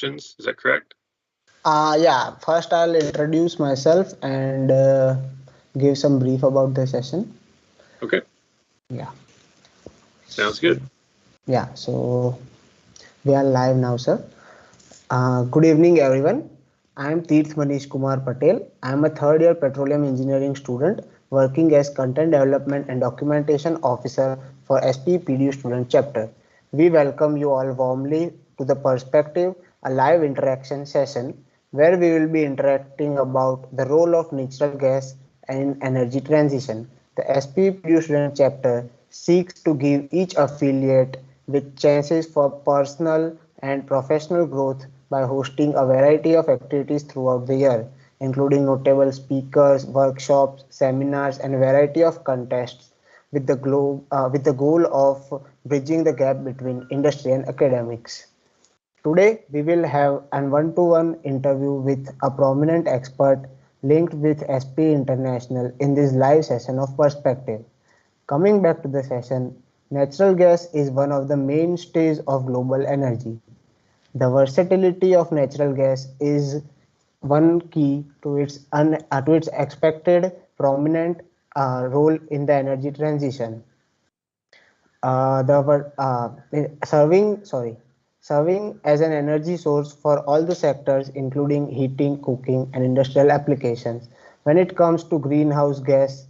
questions. Is that correct? Yeah, first I'll introduce myself and give some brief about the session. Okay. Yeah. Sounds good. Yeah, so we are live now, sir. Good evening, everyone. I am Tirth Manish Kumar Patel. I am a third year petroleum engineering student working as content development and documentation officer for SPE PDEU Student Chapter. We welcome you all warmly to the PerSPEctive, a live interaction session where we will be interacting about the role of natural gas in energy transition. The SPE PDEU Student Chapter seeks to give each affiliate with chances for personal and professional growth by hosting a variety of activities throughout the year, including notable speakers, workshops, seminars, and a variety of contests with the goal of bridging the gap between industry and academics. Today, we will have an one-to-one interview with a prominent expert linked with SP International in this live session of PerSPEctive. Coming back to the session, natural gas is one of the mainstays of global energy. The versatility of natural gas is one key to its expected prominent role in the energy transition. The serving as an energy source for all the sectors, including heating, cooking, and industrial applications. When it comes to greenhouse gas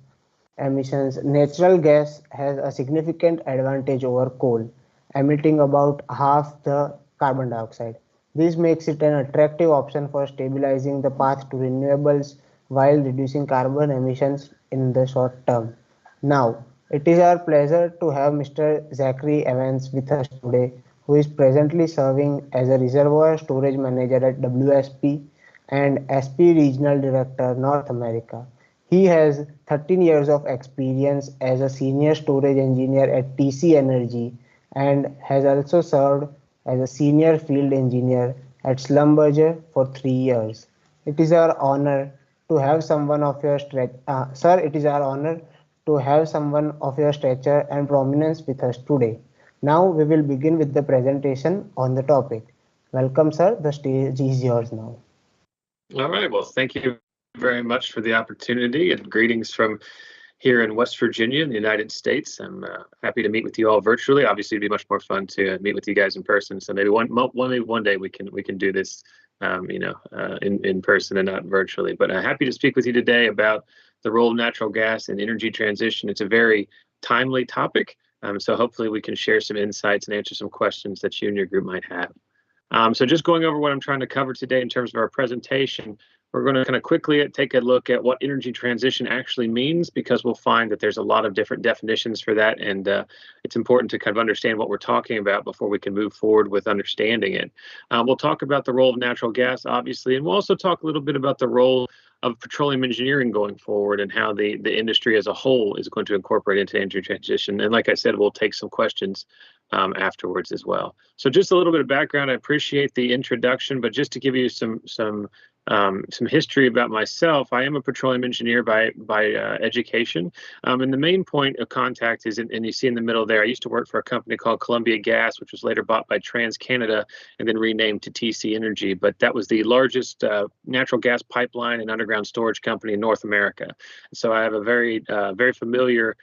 emissions, natural gas has a significant advantage over coal, emitting about half the carbon dioxide. This makes it an attractive option for stabilizing the path to renewables while reducing carbon emissions in the short term. Now, it is our pleasure to have Mr. Zachary Evans with us today, who is presently serving as a Reservoir Storage Manager at WSP and SP Regional Director, North America. He has 13 years of experience as a senior storage engineer at TC Energy and has also served as a senior field engineer at Schlumberger for 3 years. It is our honor to have someone of your sir. It is our honor to have someone of your stature and prominence with us today. Now we will begin with the presentation on the topic. Welcome, sir. The stage is yours now. All right. Well, thank you very much for the opportunity and greetings from here in West Virginia in the United States. I'm happy to meet with you all virtually. Obviously, it'd be much more fun to meet with you guys in person. So maybe one day we can do this, in person and not virtually. But happy to speak with you today about the role of natural gas in energy transition. It's a very timely topic. So hopefully we can share some insights and answer some questions that you and your group might have. So just going over what I'm trying to cover today in terms of our presentation, we're going to kind of quickly take a look at what energy transition actually means, because we'll find that there's a lot of different definitions for that, and it's important to kind of understand what we're talking about before we can move forward with understanding it. We'll talk about the role of natural gas, obviously, and we'll also talk a little bit about the role of petroleum engineering going forward and how the industry as a whole is going to incorporate into energy transition. And like I said, we'll take some questions afterwards as well. So just a little bit of background. I appreciate the introduction, but just to give you some history about myself, I am a petroleum engineer by education, and the main point of contact is, and you see in the middle there, I used to work for a company called Columbia Gas, which was later bought by TransCanada and then renamed to TC Energy, but that was the largest natural gas pipeline and underground storage company in North America. So I have a very familiar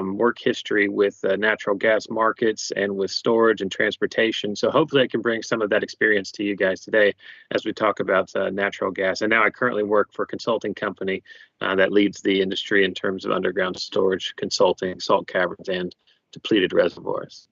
work history with natural gas markets and with storage and transportation. So hopefully I can bring some of that experience to you guys today as we talk about natural gas. And now I currently work for a consulting company that leads the industry in terms of underground storage, consulting, salt caverns, and depleted reservoirs.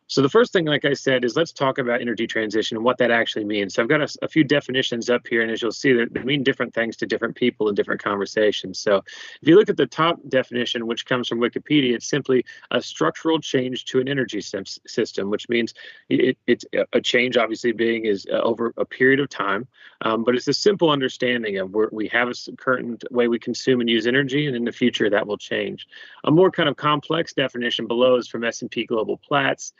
So the first thing, like I said, is let's talk about energy transition and what that actually means. So I've got a few definitions up here, and as you'll see, they mean different things to different people in different conversations. So if you look at the top definition, which comes from Wikipedia, it's simply a structural change to an energy system, which means it's a change, obviously, being is over a period of time, but it's a simple understanding of where we have a current way we consume and use energy, and in the future that will change. A more kind of complex definition below is from S&P Global Platts,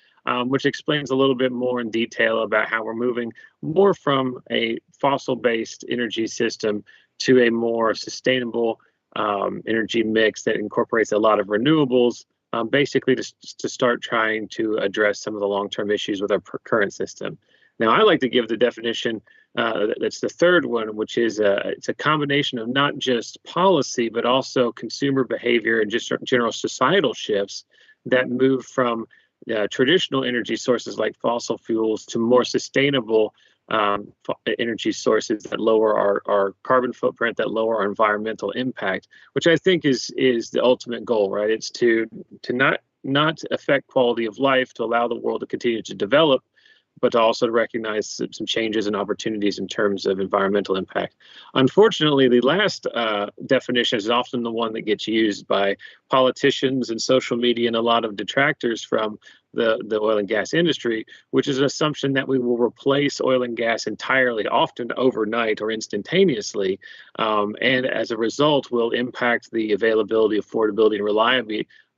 which explains a little bit more in detail about how we're moving more from a fossil-based energy system to a more sustainable energy mix that incorporates a lot of renewables, basically to start trying to address some of the long-term issues with our current system. Now, I like to give the definition that's the third one, which is it's a combination of not just policy, but also consumer behavior and just general societal shifts that move from traditional energy sources like fossil fuels to more sustainable energy sources that lower our carbon footprint, that lower our environmental impact, which I think is the ultimate goal, right? It's to not affect quality of life, to allow the world to continue to develop, but to also recognize some changes and opportunities in terms of environmental impact. Unfortunately, the last definition is often the one that gets used by politicians and social media and a lot of detractors from the oil and gas industry, which is an assumption that we will replace oil and gas entirely, often overnight or instantaneously, and as a result will impact the availability, affordability, and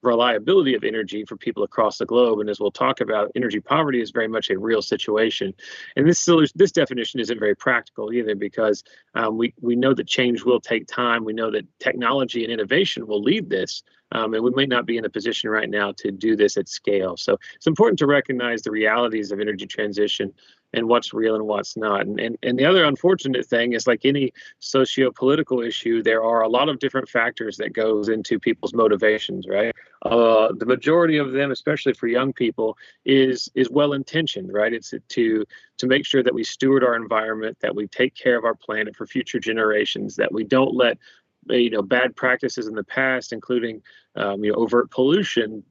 reliability of energy for people across the globe. And as we'll talk about, energy poverty is very much a real situation. And this definition isn't very practical either, because we know that change will take time. We know that technology and innovation will lead this. And we may not be in a position right now to do this at scale. So it's important to recognize the realities of energy transition and what's real and what's not. And the other unfortunate thing is, like any socio-political issue, there are a lot of different factors that goes into people's motivations, right? The majority of them, especially for young people, is well-intentioned, right? It's to make sure that we steward our environment, that we take care of our planet for future generations, that we don't let bad practices in the past, including overt pollution,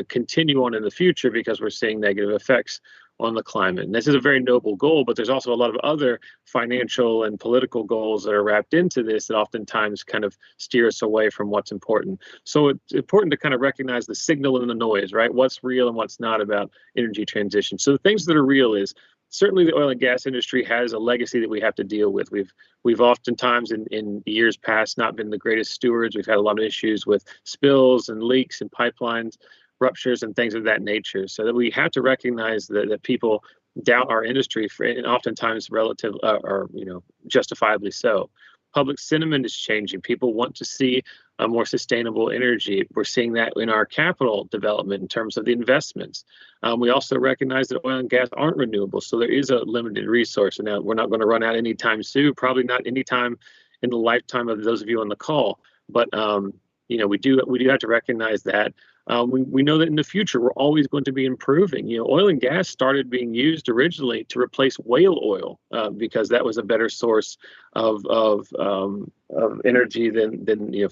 continue on in the future, because we're seeing negative effects on the climate. And this is a very noble goal, but there's also a lot of other financial and political goals that are wrapped into this that oftentimes kind of steer us away from what's important. So it's important to kind of recognize the signal and the noise, right? What's real and what's not about energy transition. So the things that are real is, certainly the oil and gas industry has a legacy that we have to deal with. We've oftentimes in years past not been the greatest stewards. We've had a lot of issues with spills and leaks and pipelines ruptures and things of that nature. So that we have to recognize that people doubt our industry, and oftentimes justifiably so. Public sentiment is changing. People want to see a more sustainable energy. We're seeing that in our capital development in terms of the investments. We also recognize that oil and gas aren't renewable, so there is a limited resource. And now we're not going to run out anytime soon, probably not anytime in the lifetime of those of you on the call. But we do have to recognize that. We know that in the future we're always going to be improving. Oil and gas started being used originally to replace whale oil because that was a better source of energy than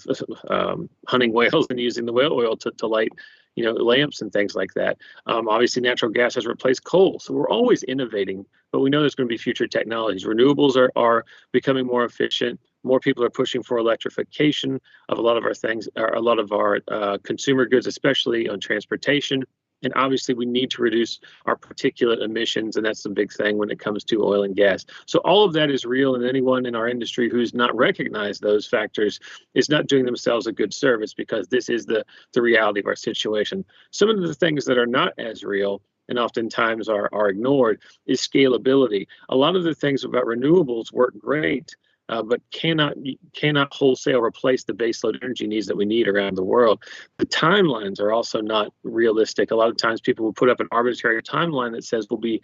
hunting whales and using the whale oil to light lamps and things like that. Obviously, natural gas has replaced coal, so we're always innovating. But we know there's going to be future technologies. Renewables are becoming more efficient. More people are pushing for electrification of a lot of our things, or a lot of our consumer goods, especially on transportation. And obviously, we need to reduce our particulate emissions, and that's the big thing when it comes to oil and gas. So all of that is real, and anyone in our industry who's not recognized those factors is not doing themselves a good service, because this is the reality of our situation. Some of the things that are not as real and oftentimes are ignored is scalability. A lot of the things about renewables work great, but cannot wholesale replace the baseload energy needs that we need around the world. The timelines are also not realistic. A lot of times people will put up an arbitrary timeline that says we'll be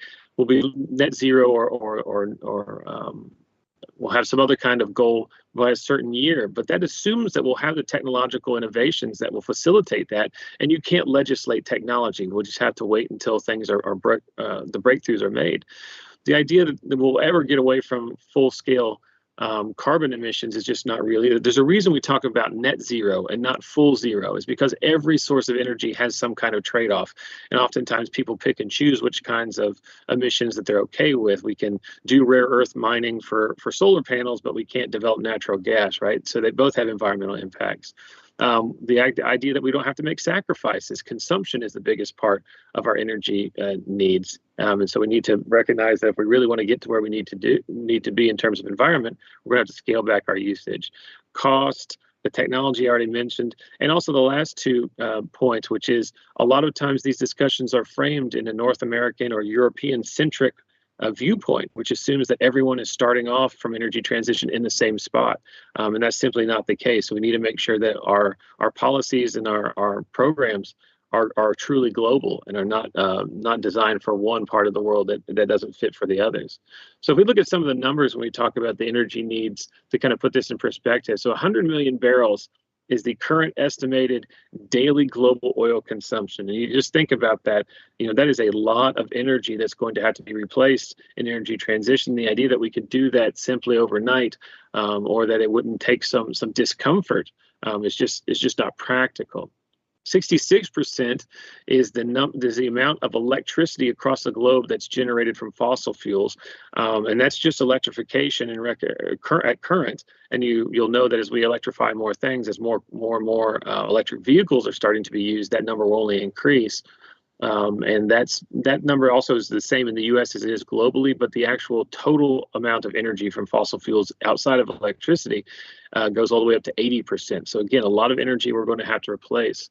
net zero or we'll have some other kind of goal by a certain year, but that assumes that we'll have the technological innovations that will facilitate that. And you can't legislate technology. We'll just have to wait until things the breakthroughs are made. The idea that we'll ever get away from full scale carbon emissions is just not real either. There's a reason we talk about net zero and not full zero, is because every source of energy has some kind of trade-off. And oftentimes people pick and choose which kinds of emissions that they're okay with. We can do rare earth mining for solar panels, but we can't develop natural gas, right? So they both have environmental impacts. The idea that we don't have to make sacrifices. Consumption is the biggest part of our energy needs. And so we need to recognize that if we really want to get to where we need to be in terms of environment, we're going to have to scale back our usage. Cost, the technology I already mentioned, and also the last two points, which is a lot of times these discussions are framed in a North American or European-centric viewpoint, which assumes that everyone is starting off from energy transition in the same spot. And that's simply not the case. So we need to make sure that our policies and our programs are truly global and are not designed for one part of the world that doesn't fit for the others. So if we look at some of the numbers when we talk about the energy needs to kind of put this in perspective, so 100 million barrels is the current estimated daily global oil consumption. And you just think about that, that is a lot of energy that's going to have to be replaced in energy transition. The idea that we could do that simply overnight, or that it wouldn't take some discomfort, is just not practical. 66% is the amount of electricity across the globe that's generated from fossil fuels, and that's just electrification and at current. And you'll know that as we electrify more things, as more and more electric vehicles are starting to be used, that number will only increase. And that number also is the same in the U.S. as it is globally, but the actual total amount of energy from fossil fuels outside of electricity goes all the way up to 80%. So again, a lot of energy we're going to have to replace.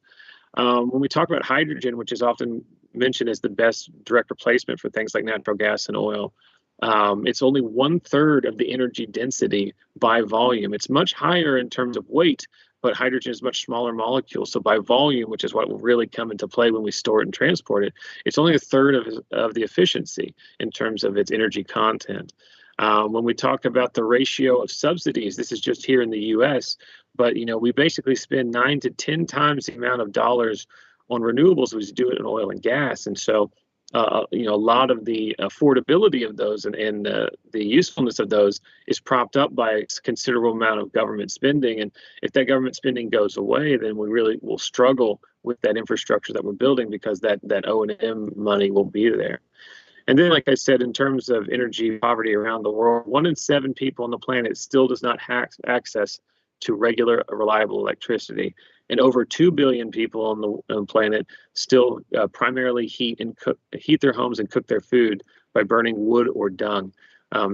When we talk about hydrogen, which is often mentioned as the best direct replacement for things like natural gas and oil, it's only 1/3 of the energy density by volume. It's much higher in terms of weight, but hydrogen is a much smaller molecule. So by volume, which is what will really come into play when we store it and transport it, it's only 1/3 of the efficiency in terms of its energy content. When we talk about the ratio of subsidies, this is just here in the U.S., but we basically spend 9 to 10 times the amount of dollars on renewables as we do it in oil and gas. And so, a lot of the affordability of those and the usefulness of those is propped up by a considerable amount of government spending. And if that government spending goes away, then we really will struggle with that infrastructure that we're building, because that O&M money will be there. And then, like I said, in terms of energy poverty around the world, 1 in 7 people on the planet still does not have access to regular, reliable electricity. And over 2 billion people on the planet still primarily heat their homes and cook their food by burning wood or dung.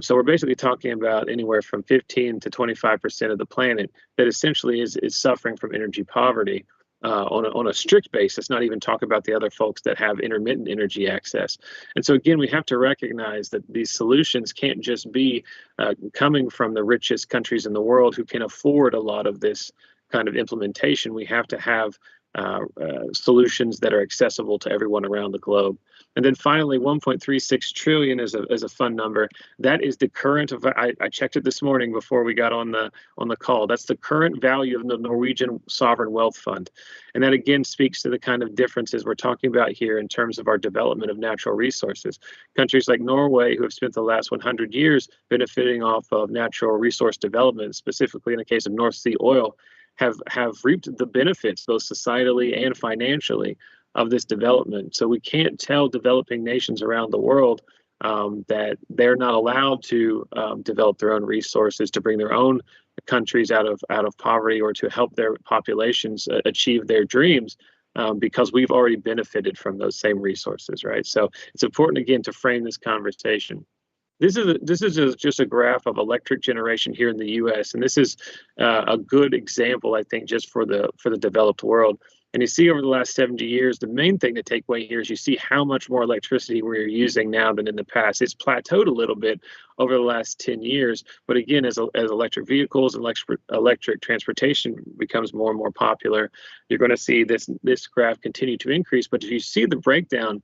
So we're basically talking about anywhere from 15 to 25% of the planet that essentially is suffering from energy poverty. On a strict basis, not even talk about the other folks that have intermittent energy access. And so again, we have to recognize that these solutions can't just be coming from the richest countries in the world who can afford a lot of this kind of implementation. We have to have solutions that are accessible to everyone around the globe. And then finally, 1.36 trillion is a fun number. That is the current of, I checked it this morning before we got on the call. That's the current value of the Norwegian Sovereign Wealth Fund. And that again speaks to the kind of differences we're talking about here in terms of our development of natural resources. Countries like Norway, who have spent the last 100 years benefiting off of natural resource development, specifically in the case of North Sea oil, have reaped the benefits both societally and financially of this development. So we can't tell developing nations around the world that they're not allowed to develop their own resources, to bring their own countries out of poverty, or to help their populations achieve their dreams, because we've already benefited from those same resources, right? So it's important, again, to frame this conversation. This is just a graph of electric generation here in the U.S., and this is a good example, I think, just for the developed world. And you see over the last 70 years, the main thing to take away here is you see how much more electricity we're using now than in the past. It's plateaued a little bit over the last 10 years, but again, as electric vehicles and electric transportation becomes more and more popular, you're going to see this graph continue to increase. But if you see the breakdown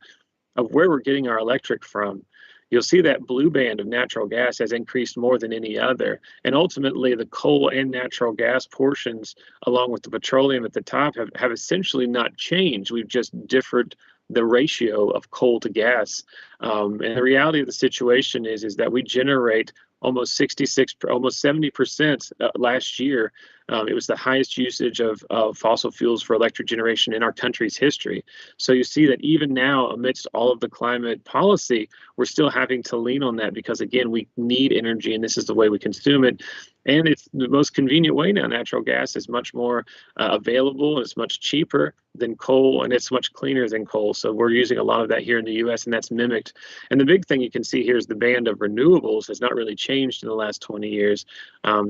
of where we're getting our electric from, you'll see that blue band of natural gas has increased more than any other. And ultimately, the coal and natural gas portions, along with the petroleum at the top, have essentially not changed. We've just differed the ratio of coal to gas. And the reality of the situation is that we generate almost 70% last year. It was the highest usage of fossil fuels for electric generation in our country's history. So you see that even now, amidst all of the climate policy, we're still having to lean on that because, again, we need energy, and this is the way we consume it. And it's the most convenient way now. Natural gas is much more available, and it's much cheaper than coal, and it's much cleaner than coal. So we're using a lot of that here in the U.S., and that's mimicked. And the big thing you can see here is the band of renewables has not really changed in the last 20 years.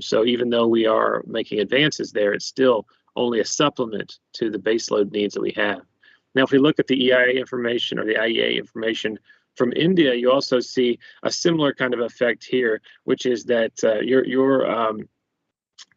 So even though we are making advances there, it's still only a supplement to the baseload needs that we have. Now, if we look at the EIA information or the IEA information from India, you also see a similar kind of effect here, which is that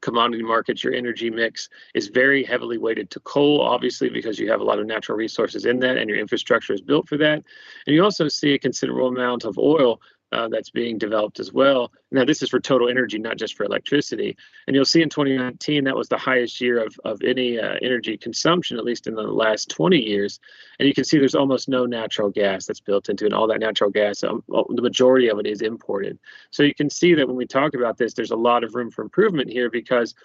commodity markets, your energy mix is very heavily weighted to coal, obviously, because you have a lot of natural resources in that and your infrastructure is built for that. And you also see a considerable amount of oil that's being developed as well. Now, this is for total energy, not just for electricity. And you'll see in 2019, that was the highest year of any energy consumption, at least in the last 20 years. And you can see there's almost no natural gas that's built into it. And all that natural gas, the majority of it is imported. So you can see that when we talk about this, there's a lot of room for improvement here, because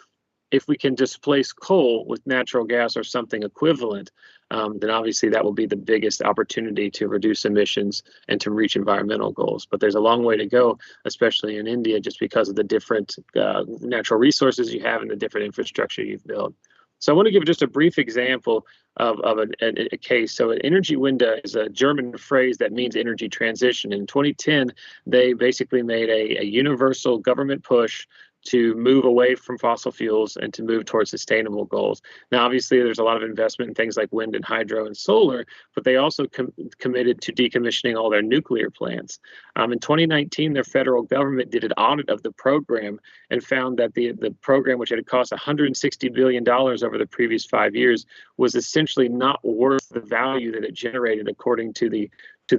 if we can displace coal with natural gas or something equivalent, then obviously that will be the biggest opportunity to reduce emissions and to reach environmental goals. But there's a long way to go, especially in India, just because of the different natural resources you have and the different infrastructure you've built. So I want to give just a brief example of a case. So an Energiewende is a German phrase that means energy transition. In 2010, they basically made a universal government push to move away from fossil fuels and to move towards sustainable goals. Now, obviously, there's a lot of investment in things like wind and hydro and solar, but they also committed to decommissioning all their nuclear plants. In 2019, their federal government did an audit of the program and found that the program, which had cost $160 billion over the previous 5 years, was essentially not worth the value that it generated, according to the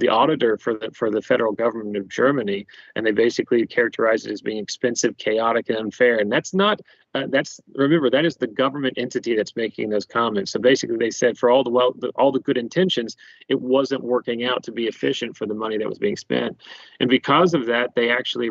auditor for the federal government of Germany. And they basically characterized it as being expensive, chaotic, and unfair. And that's not, remember, that is the government entity that's making those comments. So basically they said for all the good intentions, it wasn't working out to be efficient for the money that was being spent. And because of that, they actually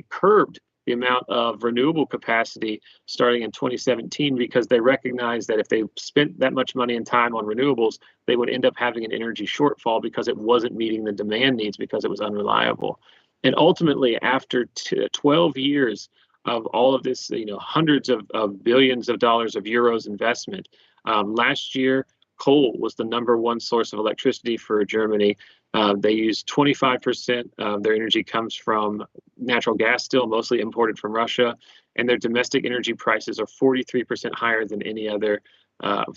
curbed the amount of renewable capacity starting in 2017, because they recognized that if they spent that much money and time on renewables, they would end up having an energy shortfall because it wasn't meeting the demand needs, because it was unreliable. And ultimately, after 12 years of all of this, hundreds of billions of dollars of euros investment, last year, coal was the #1 source of electricity for Germany. They use 25% of their energy comes from natural gas, still mostly imported from Russia, and their domestic energy prices are 43% higher than any other,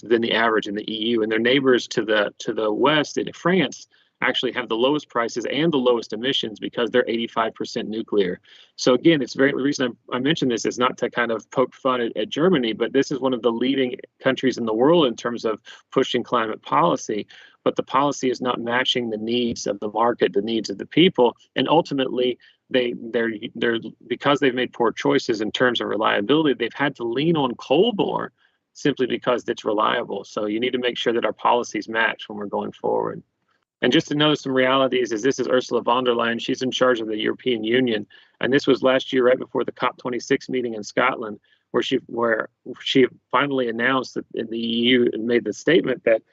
than the average in the EU. And their neighbors to the west, in France, actually have the lowest prices and the lowest emissions, because they're 85% nuclear. So again, the reason I mention this is not to kind of poke fun at Germany, but this is one of the leading countries in the world in terms of pushing climate policy. But the policy is not matching the needs of the market, the needs of the people, and ultimately they're because they've made poor choices in terms of reliability, they've had to lean on coal more simply because it's reliable. So you need to make sure that our policies match when we're going forward. And just to know some realities, this is Ursula von der Leyen. She's in charge of the European Union. And this was last year, right before the COP26 meeting in Scotland, where she finally announced that the EU made the statement that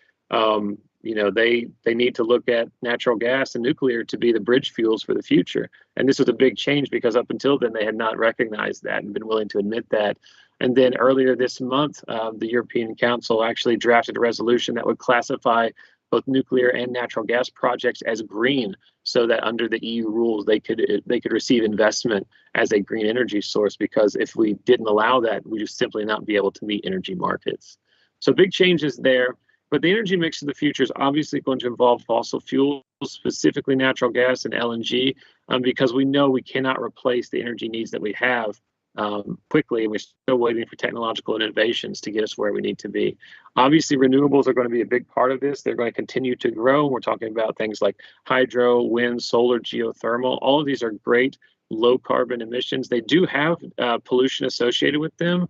they need to look at natural gas and nuclear to be the bridge fuels for the future. And this was a big change, because up until then they had not recognized that and been willing to admit that. And then earlier this month, the European Council actually drafted a resolution that would classify both nuclear and natural gas projects as green, so that under the EU rules they could receive investment as a green energy source, because if we didn't allow that, we just simply not be able to meet energy markets. So big changes there. But the energy mix of the future is obviously going to involve fossil fuels, specifically natural gas and LNG, because we know we cannot replace the energy needs that we have quickly, and we're still waiting for technological innovations to get us where we need to be. Obviously, renewables are going to be a big part of this. They're going to continue to grow. We're talking about things like hydro, wind, solar, geothermal. All of these are great low carbon emissions. They do have pollution associated with them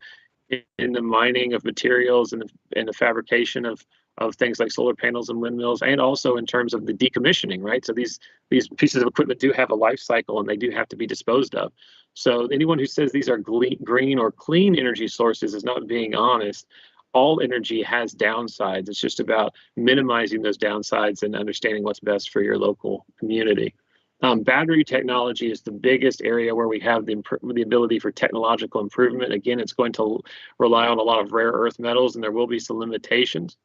in the mining of materials and the fabrication of things like solar panels and windmills, and also in terms of the decommissioning, right? So these pieces of equipment do have a life cycle, and they do have to be disposed of. So anyone who says these are green or clean energy sources is not being honest. All energy has downsides. It's just about minimizing those downsides and understanding what's best for your local community. Battery technology is the biggest area where we have the ability for technological improvement. Again, it's going to rely on a lot of rare earth metals, and there will be some limitations.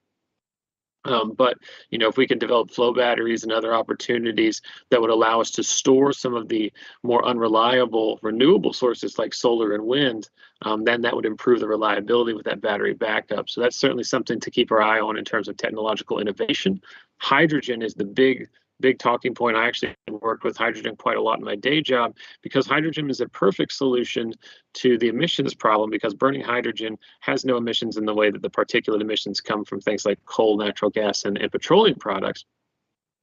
But if we can develop flow batteries and other opportunities that would allow us to store some of the more unreliable renewable sources like solar and wind, then that would improve the reliability with that battery backup. So that's certainly something to keep our eye on in terms of technological innovation. Hydrogen is the big big talking point. I actually worked with hydrogen quite a lot in my day job because hydrogen is a perfect solution to the emissions problem, because burning hydrogen has no emissions in the way that the particulate emissions come from things like coal, natural gas, and petroleum products.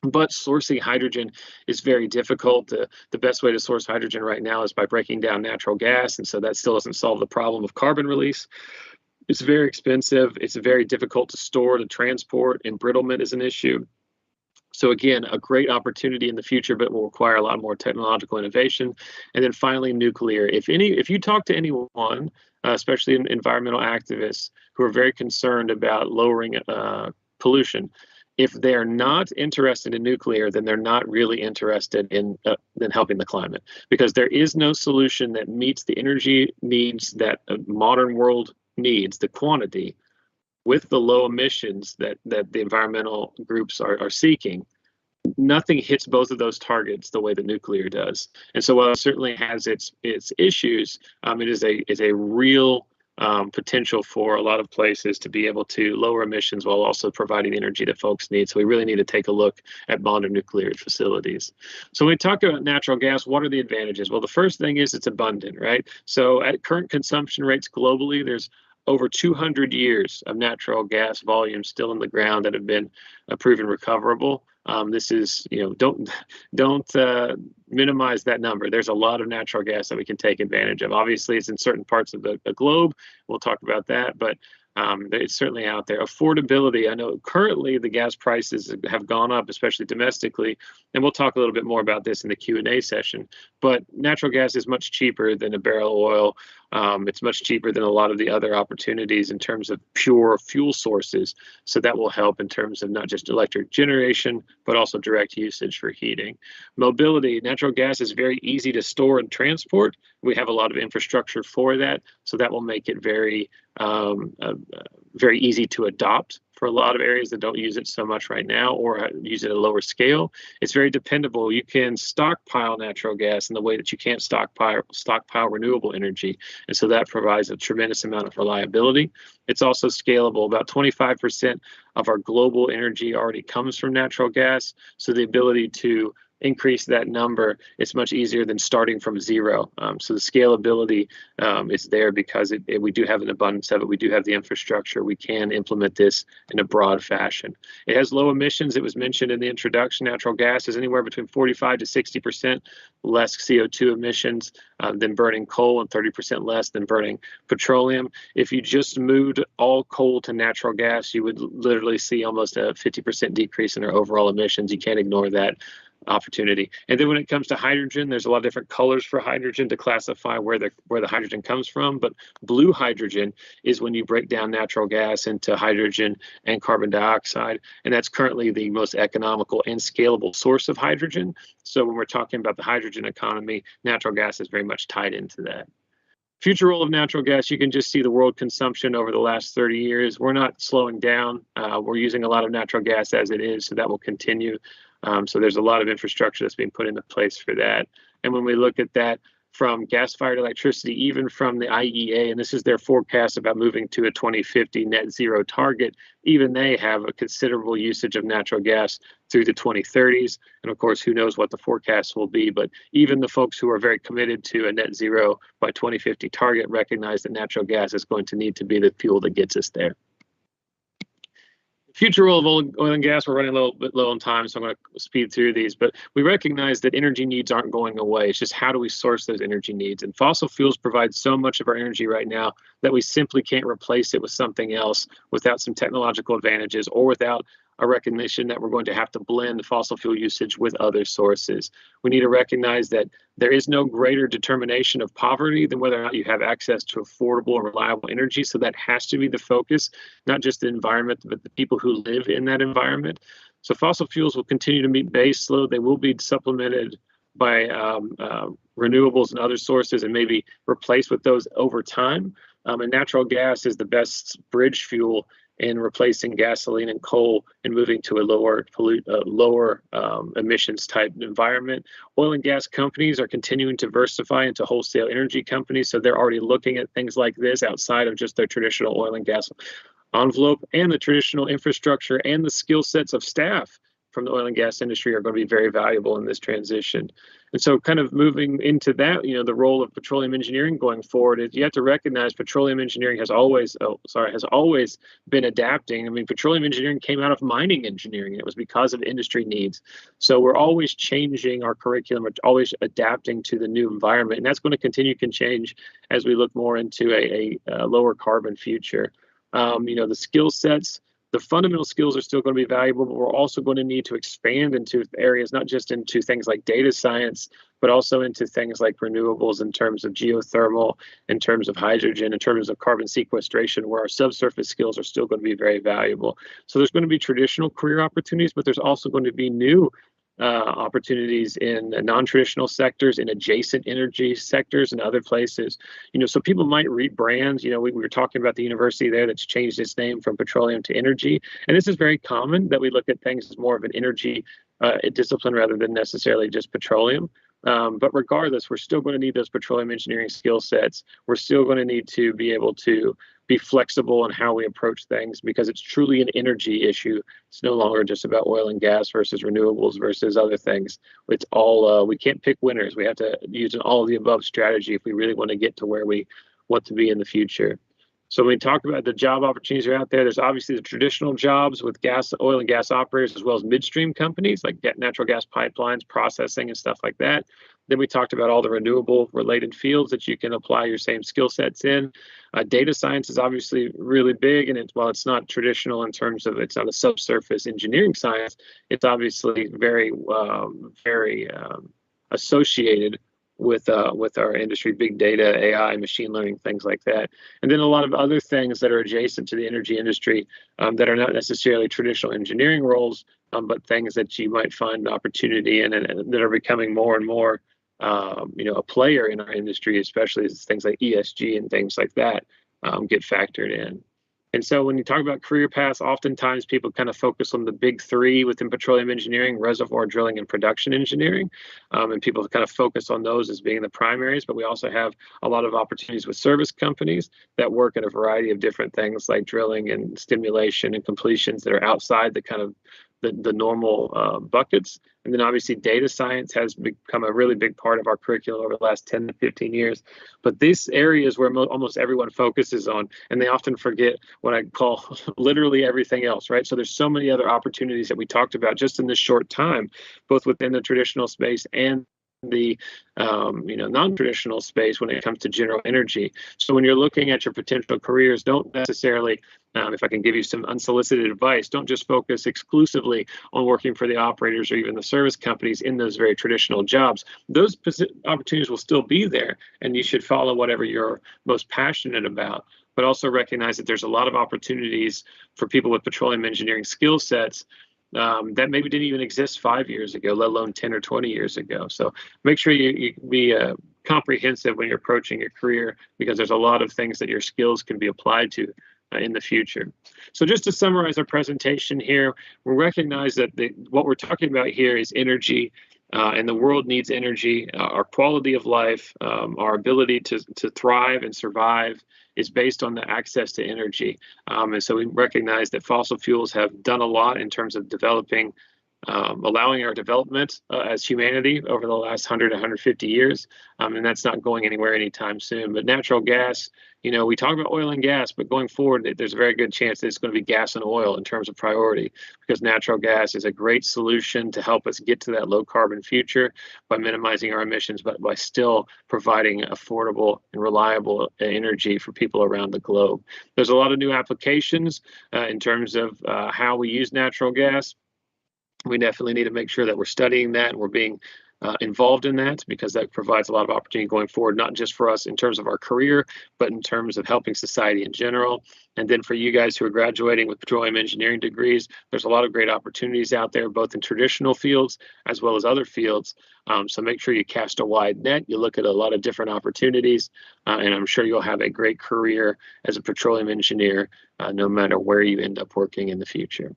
But sourcing hydrogen is very difficult. The best way to source hydrogen right now is by breaking down natural gas, and so that still doesn't solve the problem of carbon release. It's very expensive. It's very difficult to store, to transport. Embrittlement is an issue. So again, a great opportunity in the future, but will require a lot more technological innovation. And then finally, nuclear. If you talk to anyone, especially environmental activists who are very concerned about lowering pollution, if they're not interested in nuclear, then they're not really interested in helping the climate, because there is no solution that meets the energy needs that a modern world needs, the quantity, with the low emissions that the environmental groups are seeking. Nothing hits both of those targets the way that nuclear does. And so while it certainly has its issues, it is a real potential for a lot of places to be able to lower emissions while also providing the energy that folks need. So we really need to take a look at modern nuclear facilities. So when we talk about natural gas, what are the advantages? Well, the first thing is it's abundant, right? So at current consumption rates globally, there's over 200 years of natural gas volumes still in the ground that have been proven recoverable. This is, don't minimize that number. There's a lot of natural gas that we can take advantage of. Obviously, it's in certain parts of the globe. We'll talk about that, but it's certainly out there. Affordability. I know currently the gas prices have gone up, especially domestically, and we'll talk a little bit more about this in the Q&A session. But natural gas is much cheaper than a barrel of oil. It's much cheaper than a lot of the other opportunities in terms of pure fuel sources. So that will help in terms of not just electric generation, but also direct usage for heating. Mobility. Natural gas is very easy to store and transport. We have a lot of infrastructure for that. So that will make it very easy to adopt for a lot of areas that don't use it so much right now or use it at a lower scale. It's very dependable. You can stockpile natural gas in the way that you can't stockpile renewable energy. And so that provides a tremendous amount of reliability. It's also scalable. About 25% of our global energy already comes from natural gas. So the ability to increase that number, it's much easier than starting from zero. So the scalability is there because we do have an abundance of it. We do have the infrastructure. We can implement this in a broad fashion. It has low emissions. It was mentioned in the introduction. Natural gas is anywhere between 45 to 60% less CO2 emissions than burning coal, and 30% less than burning petroleum. If you just moved all coal to natural gas, you would literally see almost a 50% decrease in our overall emissions. You can't ignore that opportunity. And then when it comes to hydrogen, there's a lot of different colors for hydrogen to classify where the hydrogen comes from. But blue hydrogen is when you break down natural gas into hydrogen and carbon dioxide. And that's currently the most economical and scalable source of hydrogen. So when we're talking about the hydrogen economy, natural gas is very much tied into that. Future role of natural gas, you can just see the world consumption over the last 30 years. We're not slowing down. We're using a lot of natural gas as it is, so that will continue. So there's a lot of infrastructure that's being put into place for that. And when we look at that from gas-fired electricity, even from the IEA, and this is their forecast about moving to a 2050 net zero target, even they have a considerable usage of natural gas through the 2030s. And of course, who knows what the forecast will be, but even the folks who are very committed to a net zero by 2050 target recognize that natural gas is going to need to be the fuel that gets us there. Future role of oil and gas, we're running a little bit low on time, so I'm going to speed through these, but we recognize that energy needs aren't going away. It's just how do we source those energy needs? And fossil fuels provide so much of our energy right now that we simply can't replace it with something else without some technological advantages or without a recognition that we're going to have to blend fossil fuel usage with other sources. We need to recognize that there is no greater determination of poverty than whether or not you have access to affordable and reliable energy. So that has to be the focus, not just the environment, but the people who live in that environment. So fossil fuels will continue to meet base load. They will be supplemented by renewables and other sources and maybe replaced with those over time. And natural gas is the best bridge fuel in replacing gasoline and coal and moving to a lower emissions type environment. Oil and gas companies are continuing to diversify into wholesale energy companies, so they're already looking at things like this outside of just their traditional oil and gas envelope, and the traditional infrastructure and the skill sets of staff from the oil and gas industry are going to be very valuable in this transition. And so kind of moving into that, the role of petroleum engineering going forward is you have to recognize petroleum engineering has always been adapting. I mean, petroleum engineering came out of mining engineering, and it was because of industry needs. So we're always changing our curriculum, we're always adapting to the new environment, and that's going to continue to change as we look more into a lower carbon future. The skill sets, the fundamental skills are still going to be valuable, but we're also going to need to expand into areas, not just into things like data science, but also into things like renewables in terms of geothermal, in terms of hydrogen, in terms of carbon sequestration, where our subsurface skills are still going to be very valuable. So there's going to be traditional career opportunities, but there's also going to be new opportunities in non-traditional sectors, in adjacent energy sectors and other places. So people might read brands. We were talking about the university there that's changed its name from petroleum to energy. And this is very common that we look at things as more of an energy discipline rather than necessarily just petroleum. But regardless, we're still going to need those petroleum engineering skill sets. We're still going to need to be able to be flexible in how we approach things, because it's truly an energy issue. It's no longer just about oil and gas versus renewables versus other things. It's all, we can't pick winners. We have to use an all of the above strategy if we really want to get to where we want to be in the future. So when we talk about the job opportunities that are out there, there's obviously the traditional jobs with oil and gas operators, as well as midstream companies like natural gas pipelines, processing and stuff like that. Then we talked about all the renewable related fields that you can apply your same skill sets in. Data science is obviously really big, and while it's not traditional in terms of it's not a subsurface engineering science, it's obviously very associated with our industry, big data, AI, machine learning, things like that. And then a lot of other things that are adjacent to the energy industry that are not necessarily traditional engineering roles, but things that you might find an opportunity in and that are becoming more and more a player in our industry, especially as things like ESG and things like that get factored in. And so when you talk about career paths, oftentimes people kind of focus on the big three within petroleum engineering: reservoir drilling and production engineering. And people kind of focus on those as being the primaries, but we also have a lot of opportunities with service companies that work at a variety of different things like drilling and stimulation and completions that are outside the kind of the normal buckets. And then obviously data science has become a really big part of our curriculum over the last 10 to 15 years. But these areas where almost everyone focuses on, and they often forget what I call literally everything else, right? So there's so many other opportunities that we talked about just in this short time, both within the traditional space and the non-traditional space when it comes to general energy. So when you're looking at your potential careers, don't necessarily, if I can give you some unsolicited advice, don't just focus exclusively on working for the operators or even the service companies in those very traditional jobs. Those opportunities will still be there, and you should follow whatever you're most passionate about, but also recognize that there's a lot of opportunities for people with petroleum engineering skill sets that maybe didn't even exist 5 years ago, let alone 10 or 20 years ago. So make sure you be comprehensive when you're approaching your career, because there's a lot of things that your skills can be applied to in the future. So just to summarize our presentation here, we recognize that what we're talking about here is energy, and the world needs energy. Our quality of life, our ability to thrive and survive is based on the access to energy. And so we recognize that fossil fuels have done a lot in terms of developing, allowing our development as humanity over the last 100, 150 years. And that's not going anywhere anytime soon. But natural gas, we talk about oil and gas, but going forward, there's a very good chance that it's going to be gas and oil in terms of priority, because natural gas is a great solution to help us get to that low carbon future by minimizing our emissions, but by still providing affordable and reliable energy for people around the globe. There's a lot of new applications in terms of how we use natural gas. We definitely need to make sure that we're studying that and we're being involved in that, because that provides a lot of opportunity going forward, not just for us in terms of our career, but in terms of helping society in general. And then for you guys who are graduating with petroleum engineering degrees, there's a lot of great opportunities out there, both in traditional fields as well as other fields. So make sure you cast a wide net. You look at a lot of different opportunities, and I'm sure you'll have a great career as a petroleum engineer, no matter where you end up working in the future.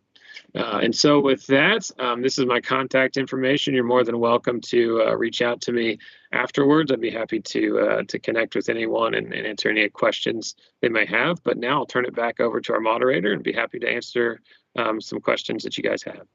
And so with that, this is my contact information. You're more than welcome to reach out to me afterwards. I'd be happy to connect with anyone and answer any questions they may have. But now I'll turn it back over to our moderator and be happy to answer some questions that you guys have.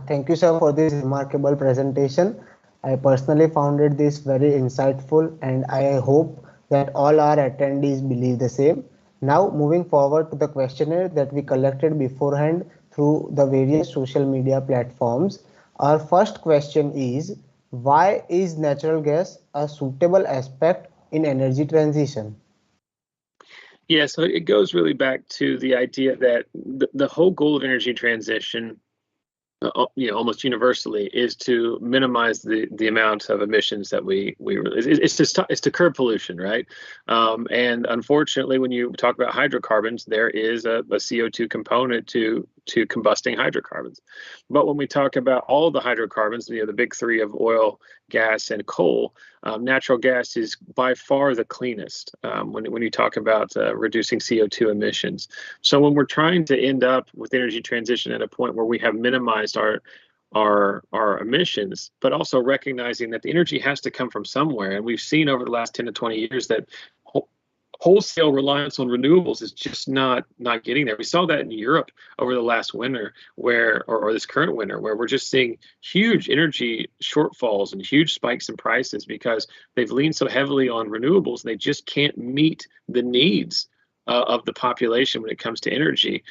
Thank you, sir, for this remarkable presentation. I personally found this very insightful, and I hope that all our attendees believe the same. Now, moving forward to the questionnaire that we collected beforehand through the various social media platforms. Our first question is, why is natural gas a suitable aspect in energy transition? Yeah, so it goes really back to the idea that the whole goal of energy transition, almost universally, is to minimize the amount of emissions that we it's to curb pollution, right? And unfortunately, when you talk about hydrocarbons, there is a CO2 component to combusting hydrocarbons. But when we talk about all the hydrocarbons, the big three of oil, gas, and coal, natural gas is by far the cleanest when you talk about reducing CO2 emissions. So when we're trying to end up with energy transition at a point where we have minimized our emissions, but also recognizing that the energy has to come from somewhere, and we've seen over the last 10 to 20 years that wholesale reliance on renewables is just not getting there. We saw that in Europe over the last winter, or this current winter, where we're just seeing huge energy shortfalls and huge spikes in prices because they've leaned so heavily on renewables, and they just can't meet the needs of the population when it comes to energy.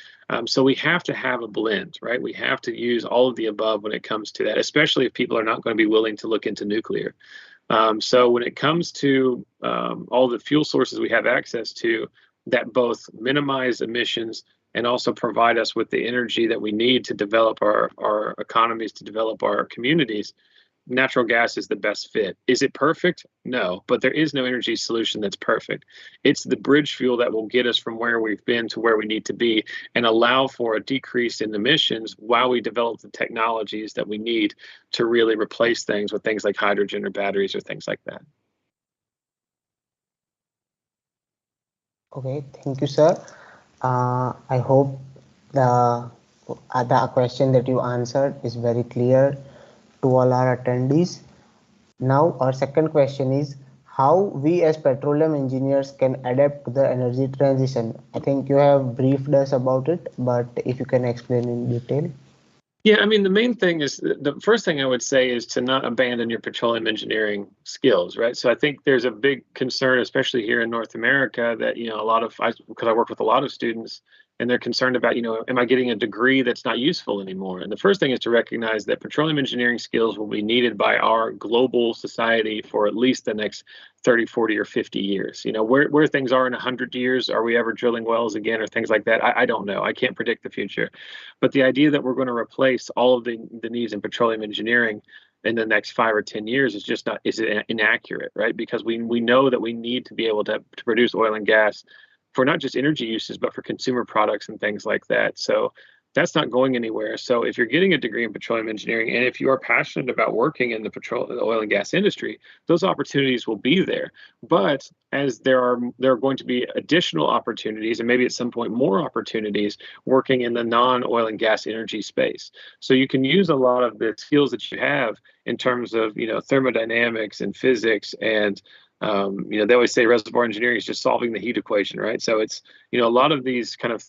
So we have to have a blend, right? We have to use all of the above when it comes to that, especially if people are not going to be willing to look into nuclear. So when it comes to all the fuel sources we have access to that both minimize emissions and also provide us with the energy that we need to develop our economies, to develop our communities, natural gas is the best fit. Is it perfect? No, but there is no energy solution that's perfect. It's the bridge fuel that will get us from where we've been to where we need to be and allow for a decrease in emissions while we develop the technologies that we need to really replace things with things like hydrogen or batteries or things like that. Okay, thank you, sir. I hope the question that you answered is very clear to all our attendees. Now, our second question is how we as petroleum engineers can adapt to the energy transition. I think you have briefed us about it, but if you can explain in detail. Yeah, I mean, the main thing is the first thing I would say is to not abandon your petroleum engineering skills, right? So I think there's a big concern, especially here in North America, that, because I work with a lot of students and they're concerned about, am I getting a degree that's not useful anymore? And the first thing is to recognize that petroleum engineering skills will be needed by our global society for at least the next 30, 40, or 50 years. Where things are in 100 years, are we ever drilling wells again or things like that? I don't know. I can't predict the future. But the idea that we're going to replace all of the needs in petroleum engineering in the next 5 or 10 years is inaccurate, right? Because we know that we need to be able to produce oil and gas for not just energy uses, but for consumer products and things like that. So that's not going anywhere. So if you're getting a degree in petroleum engineering, and if you are passionate about working in the oil and gas industry, those opportunities will be there. But as there are going to be additional opportunities, and maybe at some point more opportunities, working in the non-oil and gas energy space. So you can use a lot of the skills that you have in terms of thermodynamics and physics and they always say reservoir engineering is just solving the heat equation, right? So it's a lot of these kind of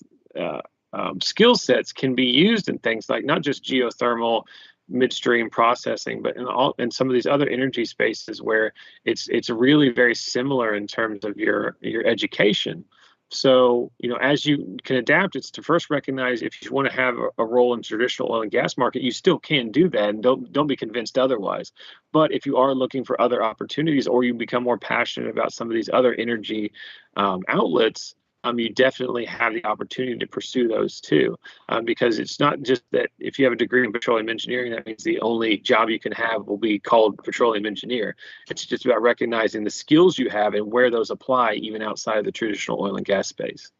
skill sets can be used in things like not just geothermal midstream processing, but in some of these other energy spaces where it's really very similar in terms of your education. So, as you can adapt, it's to first recognize if you want to have a role in traditional oil and gas market, you still can do that, and don't be convinced otherwise. But if you are looking for other opportunities, or you become more passionate about some of these other energy outlets, you definitely have the opportunity to pursue those too, because it's not just that if you have a degree in petroleum engineering, that means the only job you can have will be called petroleum engineer. It's just about recognizing the skills you have and where those apply even outside of the traditional oil and gas space.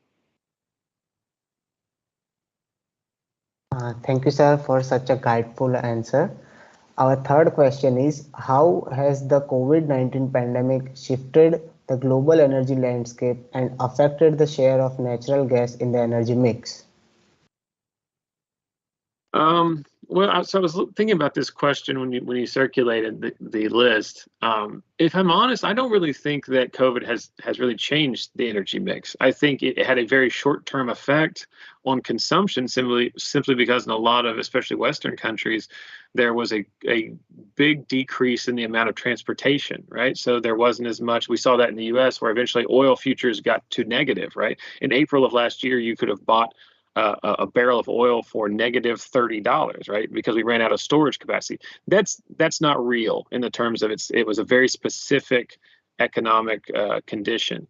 Thank you, sir, for such a guideful answer. Our third question is how has the COVID-19 pandemic shifted the global energy landscape and affected the share of natural gas in the energy mix? Well, so I was thinking about this question when you circulated the list. If I'm honest, I don't really think that COVID has really changed the energy mix. I think it had a very short-term effect on consumption simply because in a lot of, especially Western countries, there was a big decrease in the amount of transportation, right? So there wasn't as much. We saw that in the U.S. where eventually oil futures got to negative, right? In April of last year, you could have bought a barrel of oil for negative $30, right? Because we ran out of storage capacity. That's not real in the terms of it was a very specific economic condition.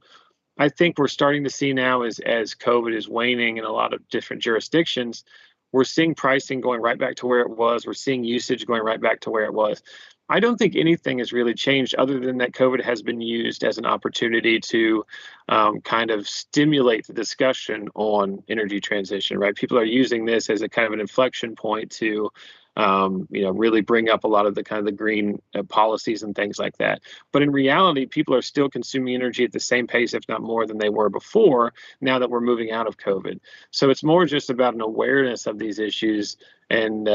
I think we're starting to see now as COVID is waning in a lot of different jurisdictions, we're seeing pricing going right back to where it was. We're seeing usage going right back to where it was. I don't think anything has really changed other than that COVID has been used as an opportunity to kind of stimulate the discussion on energy transition, right? People are using this as a kind of an inflection point to really bring up a lot of the kind of the green policies and things like that. But in reality, people are still consuming energy at the same pace, if not more than they were before, now that we're moving out of COVID. So it's more just about an awareness of these issues and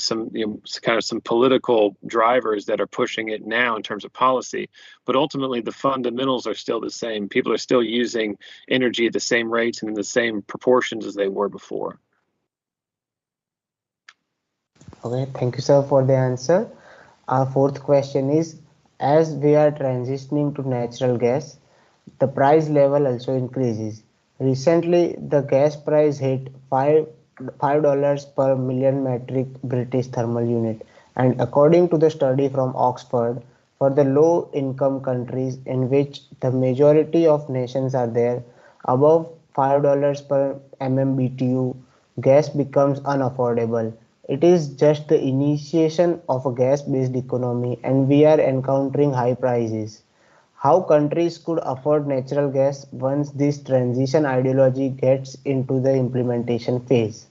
some kind of some political drivers that are pushing it now in terms of policy. But ultimately, the fundamentals are still the same. People are still using energy at the same rates and in the same proportions as they were before. Okay, thank you, sir, for the answer. Our fourth question is, as we are transitioning to natural gas, the price level also increases. Recently, the gas price hit $5 per million metric British thermal unit. And according to the study from Oxford, for the low-income countries in which the majority of nations are there, above $5 per MMBTU, gas becomes unaffordable. It is just the initiation of a gas-based economy and we are encountering high prices. How countries could afford natural gas once this transition ideology gets into the implementation phase?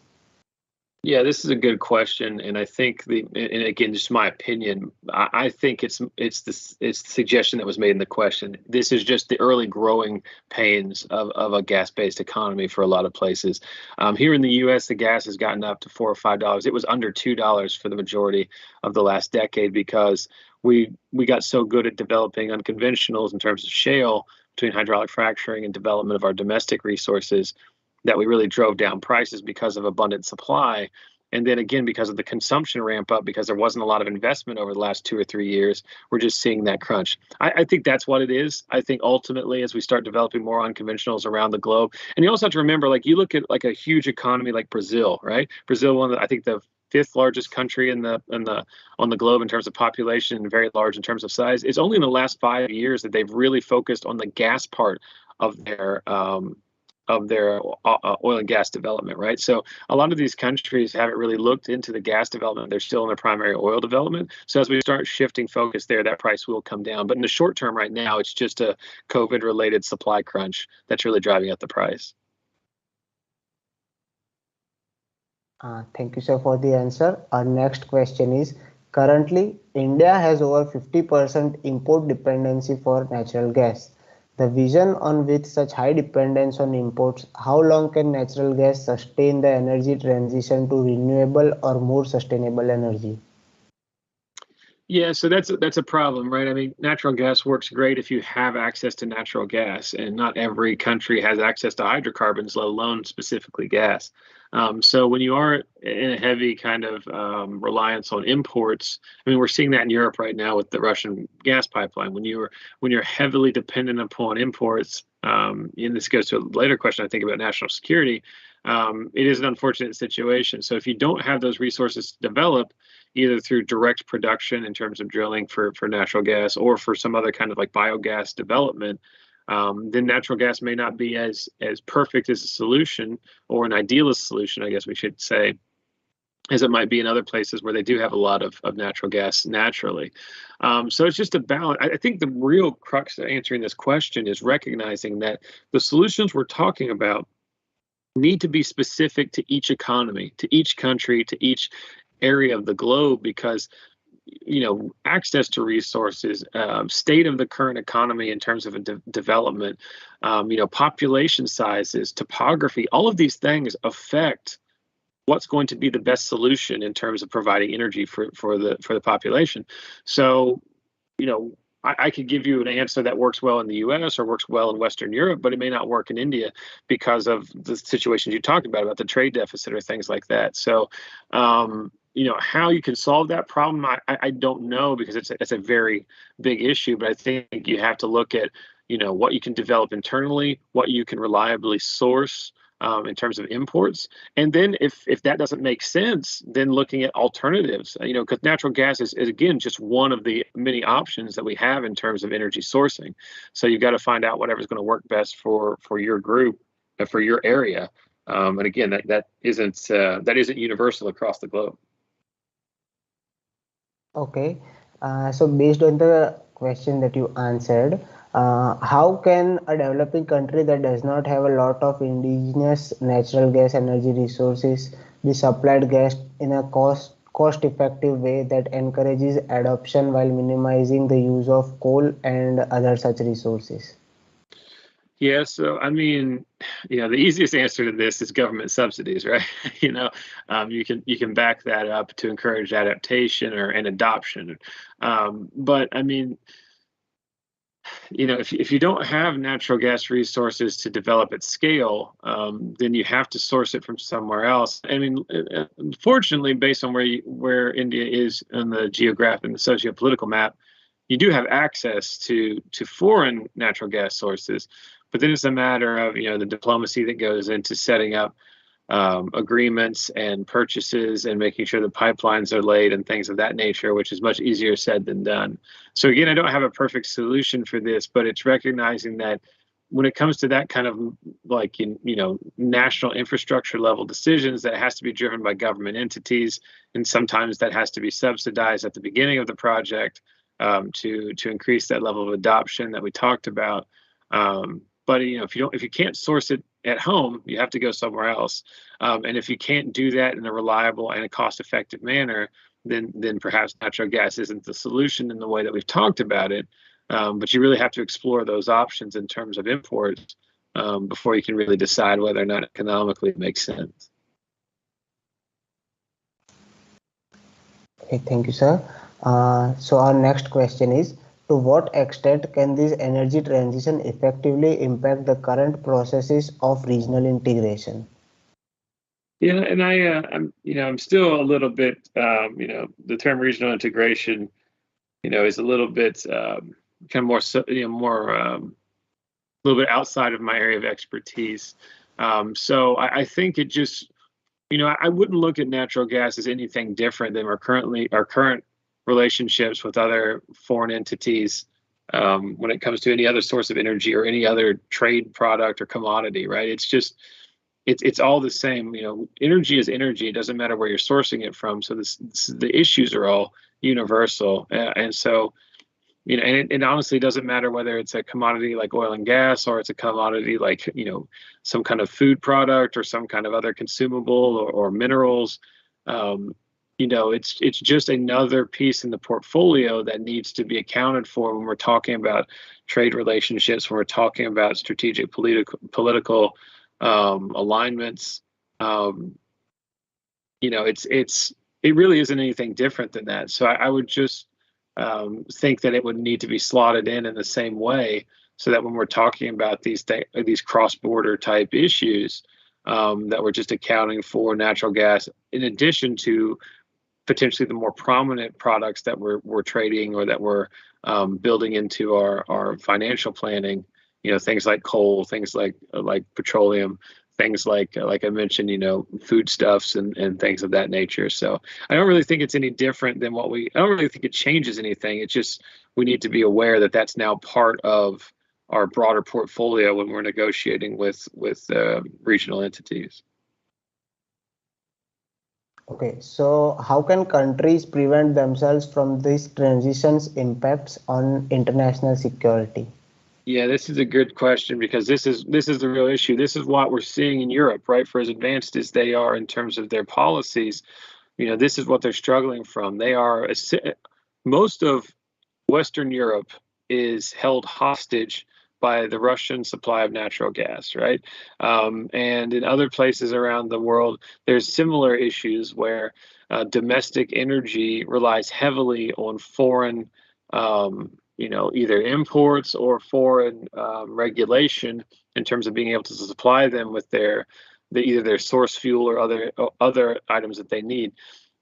Yeah, this is a good question, and I think and again, just my opinion, I think it's the suggestion that was made in the question. This is just the early growing pains of a gas-based economy for a lot of places. Here in the U.S., the gas has gotten up to $4 or $5. It was under $2 for the majority of the last decade because we got so good at developing unconventionals in terms of shale between hydraulic fracturing and development of our domestic resources that we really drove down prices because of abundant supply. And then again, because of the consumption ramp up, because there wasn't a lot of investment over the last 2 or 3 years, we're just seeing that crunch. I think that's what it is. I think ultimately, as we start developing more unconventionals around the globe, and you also have to remember, like you look at like a huge economy like Brazil, right? Brazil, I think the fifth largest country on the globe in terms of population and very large in terms of size. It's only in the last 5 years that they've really focused on the gas part of their oil and gas development, right? So a lot of these countries haven't really looked into the gas development. They're still in their primary oil development. So as we start shifting focus there, that price will come down. But in the short term right now, it's just a COVID-related supply crunch that's really driving up the price. Thank you, sir, for the answer. Our next question is, currently, India has over 50% import dependency for natural gas. The vision on with such high dependence on imports, how long can natural gas sustain the energy transition to renewable or more sustainable energy? Yeah, so that's a problem, right? I mean, natural gas works great if you have access to natural gas, and not every country has access to hydrocarbons, let alone specifically gas. So when you are in a heavy kind of reliance on imports, I mean, we're seeing that in Europe right now with the Russian gas pipeline. When you're heavily dependent upon imports, and this goes to a later question I think about national security, it is an unfortunate situation. So if you don't have those resources to develop, either through direct production in terms of drilling for natural gas or for some other kind of like biogas development, then natural gas may not be as perfect as a solution, or an idealist solution, I guess we should say, as it might be in other places where they do have a lot of natural gas naturally. So it's just a balance. I think the real crux of answering this question is recognizing that the solutions we're talking about need to be specific to each economy, to each country, to each area of the globe, because access to resources, state of the current economy in terms of development, population sizes, topography, all of these things affect what's going to be the best solution in terms of providing energy for the population. So, I could give you an answer that works well in the U.S. or works well in Western Europe, but it may not work in India because of the situations you talked about the trade deficit or things like that. So, how you can solve that problem, I don't know, because it's a very big issue. But I think you have to look at, what you can develop internally, what you can reliably source, in terms of imports. And then if that doesn't make sense, then looking at alternatives, because natural gas is again, just one of the many options that we have in terms of energy sourcing. So you've got to find out whatever's going to work best for your group, for your area. And again, that isn't universal across the globe. Okay, so based on the question that you answered, how can a developing country that does not have a lot of indigenous natural gas energy resources be supplied gas in a cost-effective way that encourages adoption while minimizing the use of coal and other such resources? Yeah, so I mean, the easiest answer to this is government subsidies, right? You can back that up to encourage adaptation and adoption. But I mean, if you don't have natural gas resources to develop at scale, then you have to source it from somewhere else. I mean, unfortunately, based on where India is on the geographic and the socio-political map, you do have access to foreign natural gas sources. But then it's a matter of the diplomacy that goes into setting up agreements and purchases and making sure the pipelines are laid and things of that nature, which is much easier said than done. So again, I don't have a perfect solution for this, but it's recognizing that when it comes to that kind of national infrastructure level decisions, that has to be driven by government entities, and sometimes that has to be subsidized at the beginning of the project to increase that level of adoption that we talked about. But if you can't source it at home, you have to go somewhere else. And if you can't do that in a reliable and a cost-effective manner, then perhaps natural gas isn't the solution in the way that we've talked about it. But you really have to explore those options in terms of imports before you can really decide whether or not economically it makes sense. Okay, thank you, sir. So our next question is, to what extent can this energy transition effectively impact the current processes of regional integration? Yeah, and I'm still a little bit, the term regional integration, is a little bit kind of more, a little bit outside of my area of expertise. So I think it just, I wouldn't look at natural gas as anything different than our current relationships with other foreign entities when it comes to any other source of energy or any other trade product or commodity, right? It's just, it's all the same. Energy is energy. It doesn't matter where you're sourcing it from. So the issues are all universal. And so, and it honestly doesn't matter whether it's a commodity like oil and gas, or it's a commodity like, some kind of food product or some kind of other consumable or minerals. It's just another piece in the portfolio that needs to be accounted for when we're talking about trade relationships, when we're talking about strategic political alignments. It really isn't anything different than that. So I would just think that it would need to be slotted in the same way, so that when we're talking about these cross-border type issues, that we're just accounting for natural gas in addition to potentially the more prominent products that we're trading or that we're building into our financial planning. Things like coal, things like petroleum, things like I mentioned, foodstuffs and things of that nature. So I don't really think it's any different than I don't really think it changes anything. It's just we need to be aware that that's now part of our broader portfolio when we're negotiating with regional entities. Okay, so how can countries prevent themselves from these transitions' impacts on international security? Yeah, this is a good question, because this is the real issue. This is what we're seeing in Europe, right? For as advanced as they are in terms of their policies, this is what they're struggling from. Most of Western Europe is held hostage by the Russian supply of natural gas, right? And in other places around the world, there's similar issues where domestic energy relies heavily on foreign, either imports or foreign regulation in terms of being able to supply them with either their source fuel or other items that they need.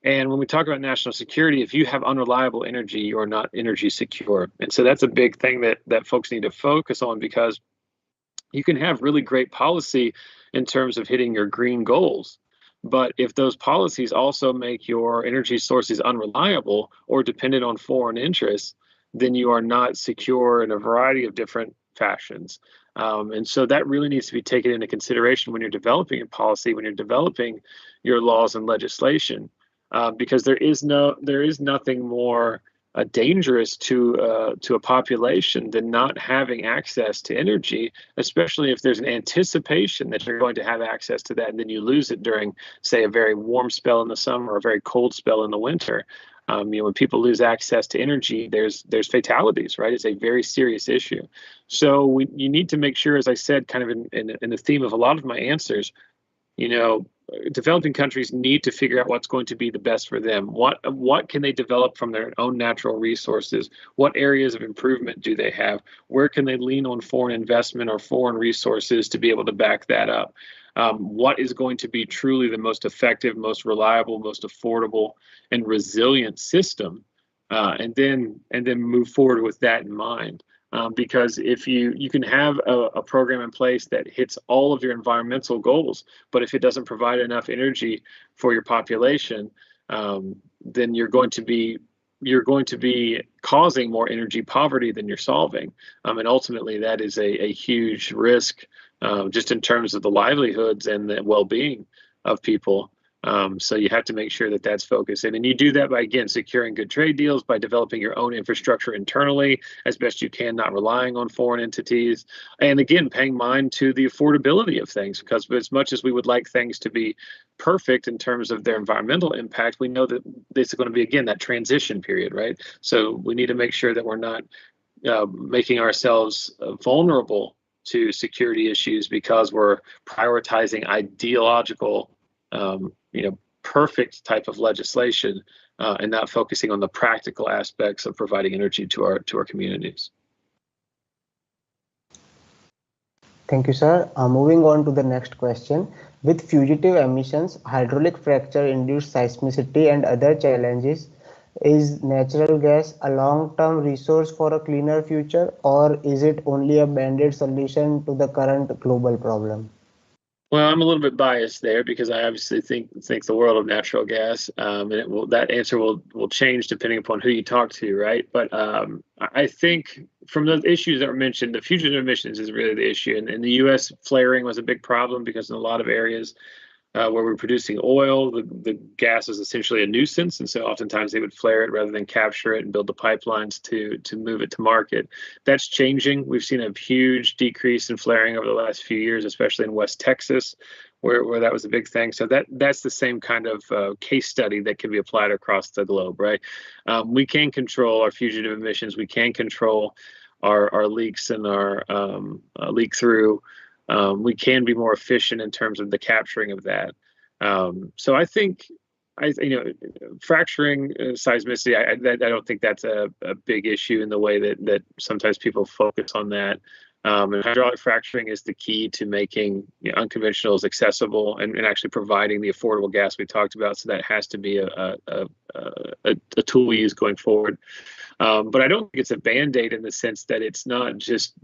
And when we talk about national security, if you have unreliable energy, you're not energy secure. And so that's a big thing that folks need to focus on, because you can have really great policy in terms of hitting your green goals. But if those policies also make your energy sources unreliable or dependent on foreign interests, then you are not secure in a variety of different fashions. And so that really needs to be taken into consideration when you're developing a policy, when you're developing your laws and legislation. Because there is nothing more dangerous to a population than not having access to energy, especially if there's an anticipation that you're going to have access to that, and then you lose it during, say, a very warm spell in the summer or a very cold spell in the winter. When people lose access to energy, there's fatalities, right? It's a very serious issue. So you need to make sure, as I said, kind of in the theme of a lot of my answers, developing countries need to figure out what's going to be the best for them. What can they develop from their own natural resources? What areas of improvement do they have? Where can they lean on foreign investment or foreign resources to be able to back that up? What is going to be truly the most effective, most reliable, most affordable, and resilient system? And then move forward with that in mind. Because if you can have a program in place that hits all of your environmental goals, but if it doesn't provide enough energy for your population, then you're going to be causing more energy poverty than you're solving. And ultimately, that is a huge risk, just in terms of the livelihoods and the well-being of people. So you have to make sure that that's focused. And you do that by, again, securing good trade deals, by developing your own infrastructure internally as best you can, not relying on foreign entities. And again, paying mind to the affordability of things, because as much as we would like things to be perfect in terms of their environmental impact, we know that this is going to be, again, that transition period, right? So we need to make sure that we're not making ourselves vulnerable to security issues because we're prioritizing ideological perfect type of legislation and not focusing on the practical aspects of providing energy to our communities. Thank you, sir. Moving on to the next question. With fugitive emissions, hydraulic fracture induced seismicity and other challenges, is natural gas a long-term resource for a cleaner future, or is it only a band-aid solution to the current global problem? Well, I'm a little bit biased there because I obviously think the world of natural gas, and that answer will change depending upon who you talk to, right? But I think from the issues that were mentioned, the fugitive emissions is really the issue. And in the U.S., flaring was a big problem because in a lot of areas where we're producing oil, the gas is essentially a nuisance, and so oftentimes they would flare it rather than capture it and build the pipelines to move it to market. That's changing. We've seen a huge decrease in flaring over the last few years, especially in West Texas, where that was a big thing. So that's the same kind of case study that can be applied across the globe, right? We can control our fugitive emissions. We can control our leaks and our leak through. We can be more efficient in terms of the capturing of that. So I think, fracturing seismicity, I don't think that's a big issue in the way that sometimes people focus on that. And hydraulic fracturing is the key to making unconventionals accessible and actually providing the affordable gas we talked about. So that has to be a tool we use going forward. But I don't think it's a band-aid in the sense that it's not just,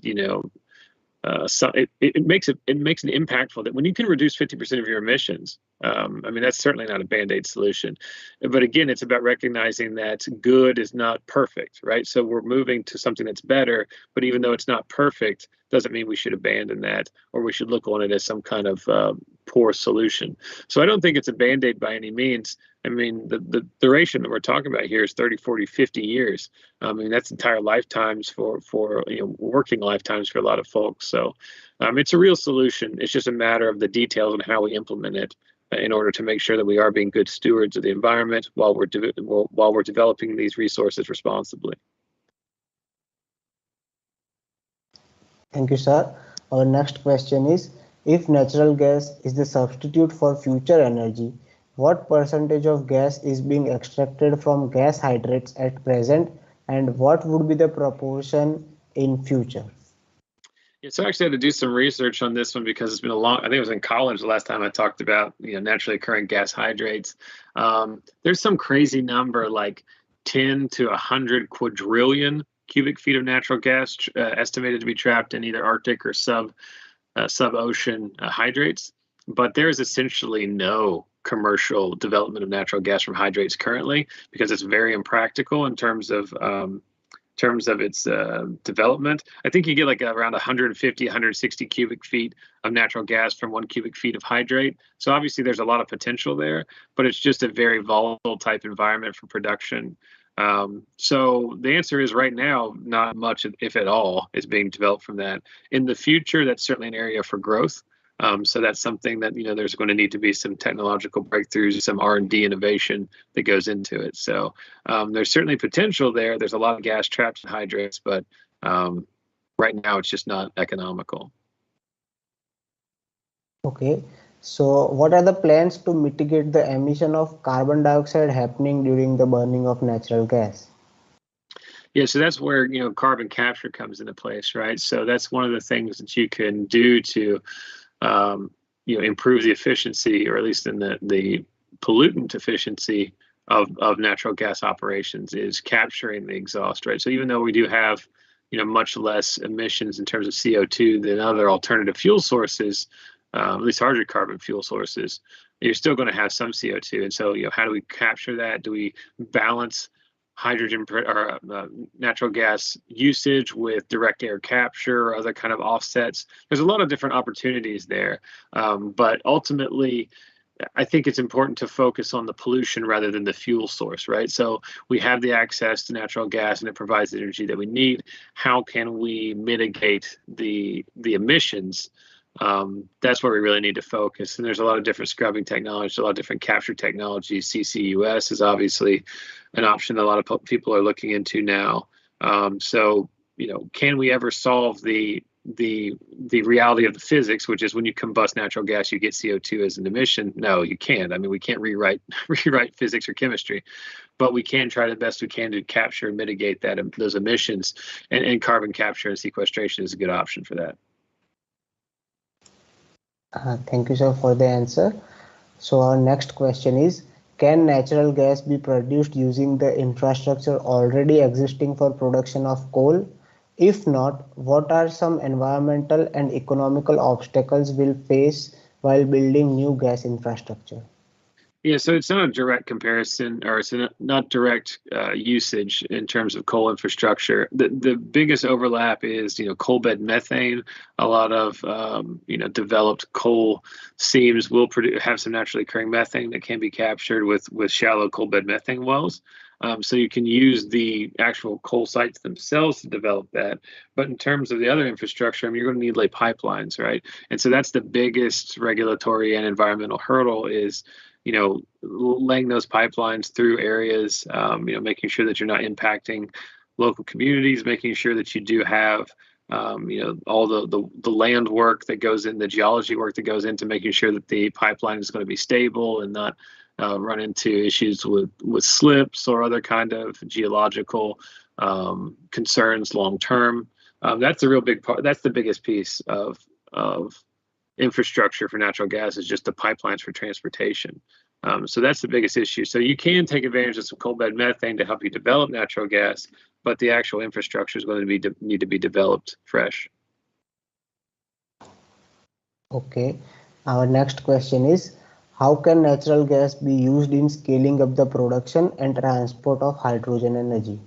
so it makes an impactful that when you can reduce 50% of your emissions, that's certainly not a band-aid solution. But again, it's about recognizing that good is not perfect, right? So we're moving to something that's better, but even though it's not perfect, doesn't mean we should abandon that or we should look on it as some kind of poor solution. So I don't think it's a band-aid by any means. The duration that we're talking about here is 30, 40, 50 years. That's entire lifetimes for working lifetimes for a lot of folks. So it's a real solution. It's just a matter of the details and how we implement it in order to make sure that we are being good stewards of the environment while we're developing these resources responsibly. Thank you, sir. Our next question is, if natural gas is the substitute for future energy, what percentage of gas is being extracted from gas hydrates at present, and what would be the proportion in future? Yeah, so I actually had to do some research on this one because it's been I think it was in college the last time I talked about, naturally occurring gas hydrates. There's some crazy number like 10 to 100 quadrillion cubic feet of natural gas estimated to be trapped in either Arctic or sub-ocean hydrates. But there's essentially no commercial development of natural gas from hydrates currently because it's very impractical in terms of its development. I think you get like around 150, 160 cubic feet of natural gas from 1 cubic feet of hydrate. So obviously there's a lot of potential there, but it's just a very volatile type environment for production. So the answer is right now, not much, if at all, is being developed from that. In the future, that's certainly an area for growth. So that's something that, there's going to need to be some technological breakthroughs, some R&D innovation that goes into it. So there's certainly potential there. There's a lot of gas trapped in hydrates, but right now it's just not economical. Okay. So what are the plans to mitigate the emission of carbon dioxide happening during the burning of natural gas? Yeah, so that's where carbon capture comes into place, right? So that's one of the things that you can do to improve the efficiency, or at least in the pollutant efficiency of natural gas operations, is capturing the exhaust, right? So even though we do have much less emissions in terms of CO2 than other alternative fuel sources, at least hydrocarbon fuel sources, you're still going to have some CO2. And so, how do we capture that? Do we balance hydrogen or natural gas usage with direct air capture or other kind of offsets? There's a lot of different opportunities there. But ultimately, I think it's important to focus on the pollution rather than the fuel source, right? So we have the access to natural gas and it provides the energy that we need. How can we mitigate the emissions? That's where we really need to focus. And there's a lot of different scrubbing technologies, a lot of different capture technologies. CCUS is obviously an option that a lot of people are looking into now. So, can we ever solve the reality of the physics, which is when you combust natural gas, you get CO2 as an emission? No, you can't. I mean, we can't rewrite physics or chemistry, but we can try the best we can to capture and mitigate those emissions. And carbon capture and sequestration is a good option for that. Thank you, sir, for the answer. So our next question is, can natural gas be produced using the infrastructure already existing for production of coal? If not, what are some environmental and economical obstacles we'll face while building new gas infrastructure? Yeah, so it's not a direct comparison, or it's not direct usage in terms of coal infrastructure. The biggest overlap is, coal bed methane. A lot of, developed coal seams will have some naturally occurring methane that can be captured with shallow coal bed methane wells. So you can use the actual coal sites themselves to develop that. But in terms of the other infrastructure, you're going to need lay pipelines, right? And so that's the biggest regulatory and environmental hurdle is, laying those pipelines through areas, making sure that you're not impacting local communities, making sure that you do have, all the land work that goes in, the geology work that goes into making sure that the pipeline is going to be stable and not run into issues with slips or other kind of geological concerns long term. That's a real big part. That's the biggest piece of infrastructure for natural gas, is just the pipelines for transportation. So that's the biggest issue. So you can take advantage of some coal bed methane to help you develop natural gas, but the actual infrastructure is going to need to be developed fresh. Okay. Our next question is, how can natural gas be used in scaling up the production and transport of hydrogen energy?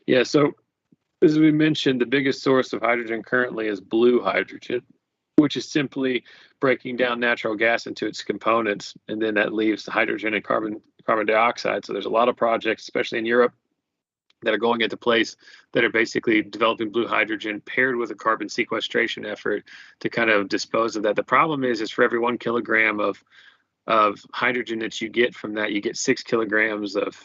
Yeah, so as we mentioned, the biggest source of hydrogen currently is blue hydrogen, which is simply breaking down natural gas into its components, and then that leaves the hydrogen and carbon dioxide. So there's a lot of projects, especially in Europe, that are going into place that are basically developing blue hydrogen paired with a carbon sequestration effort to kind of dispose of that. The problem is for every 1 kilogram of hydrogen that you get from that, you get 6 kilograms of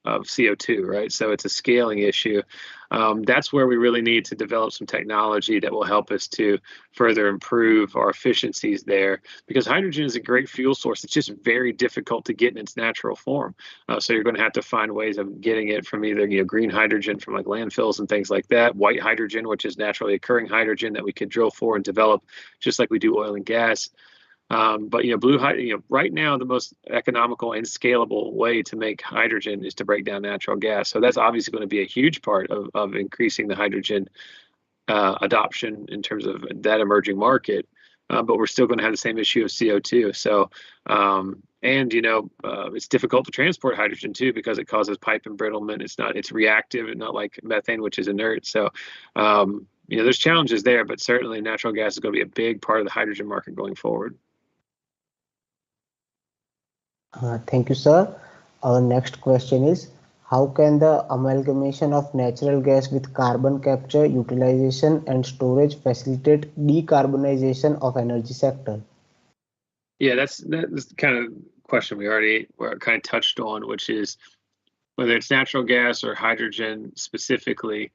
CO2, right? So it's a scaling issue. That's where we really need to develop some technology that will help us to further improve our efficiencies there, because hydrogen is a great fuel source. It's just very difficult to get in its natural form. So you're going to have to find ways of getting it from either green hydrogen from like landfills and things like that, white hydrogen, which is naturally occurring hydrogen that we could drill for and develop just like we do oil and gas. But blue hydrogen, right now, the most economical and scalable way to make hydrogen is to break down natural gas. So that's obviously going to be a huge part of increasing the hydrogen adoption in terms of that emerging market. But we're still going to have the same issue of CO2. So, it's difficult to transport hydrogen too, because it causes pipe embrittlement. It's reactive and not like methane, which is inert. So, there's challenges there, but certainly natural gas is going to be a big part of the hydrogen market going forward. Thank you, sir. Our next question is, how can the amalgamation of natural gas with carbon capture, utilization, and storage facilitate decarbonization of energy sector? Yeah, that's the kind of question we already kind of touched on, which is whether it's natural gas or hydrogen specifically.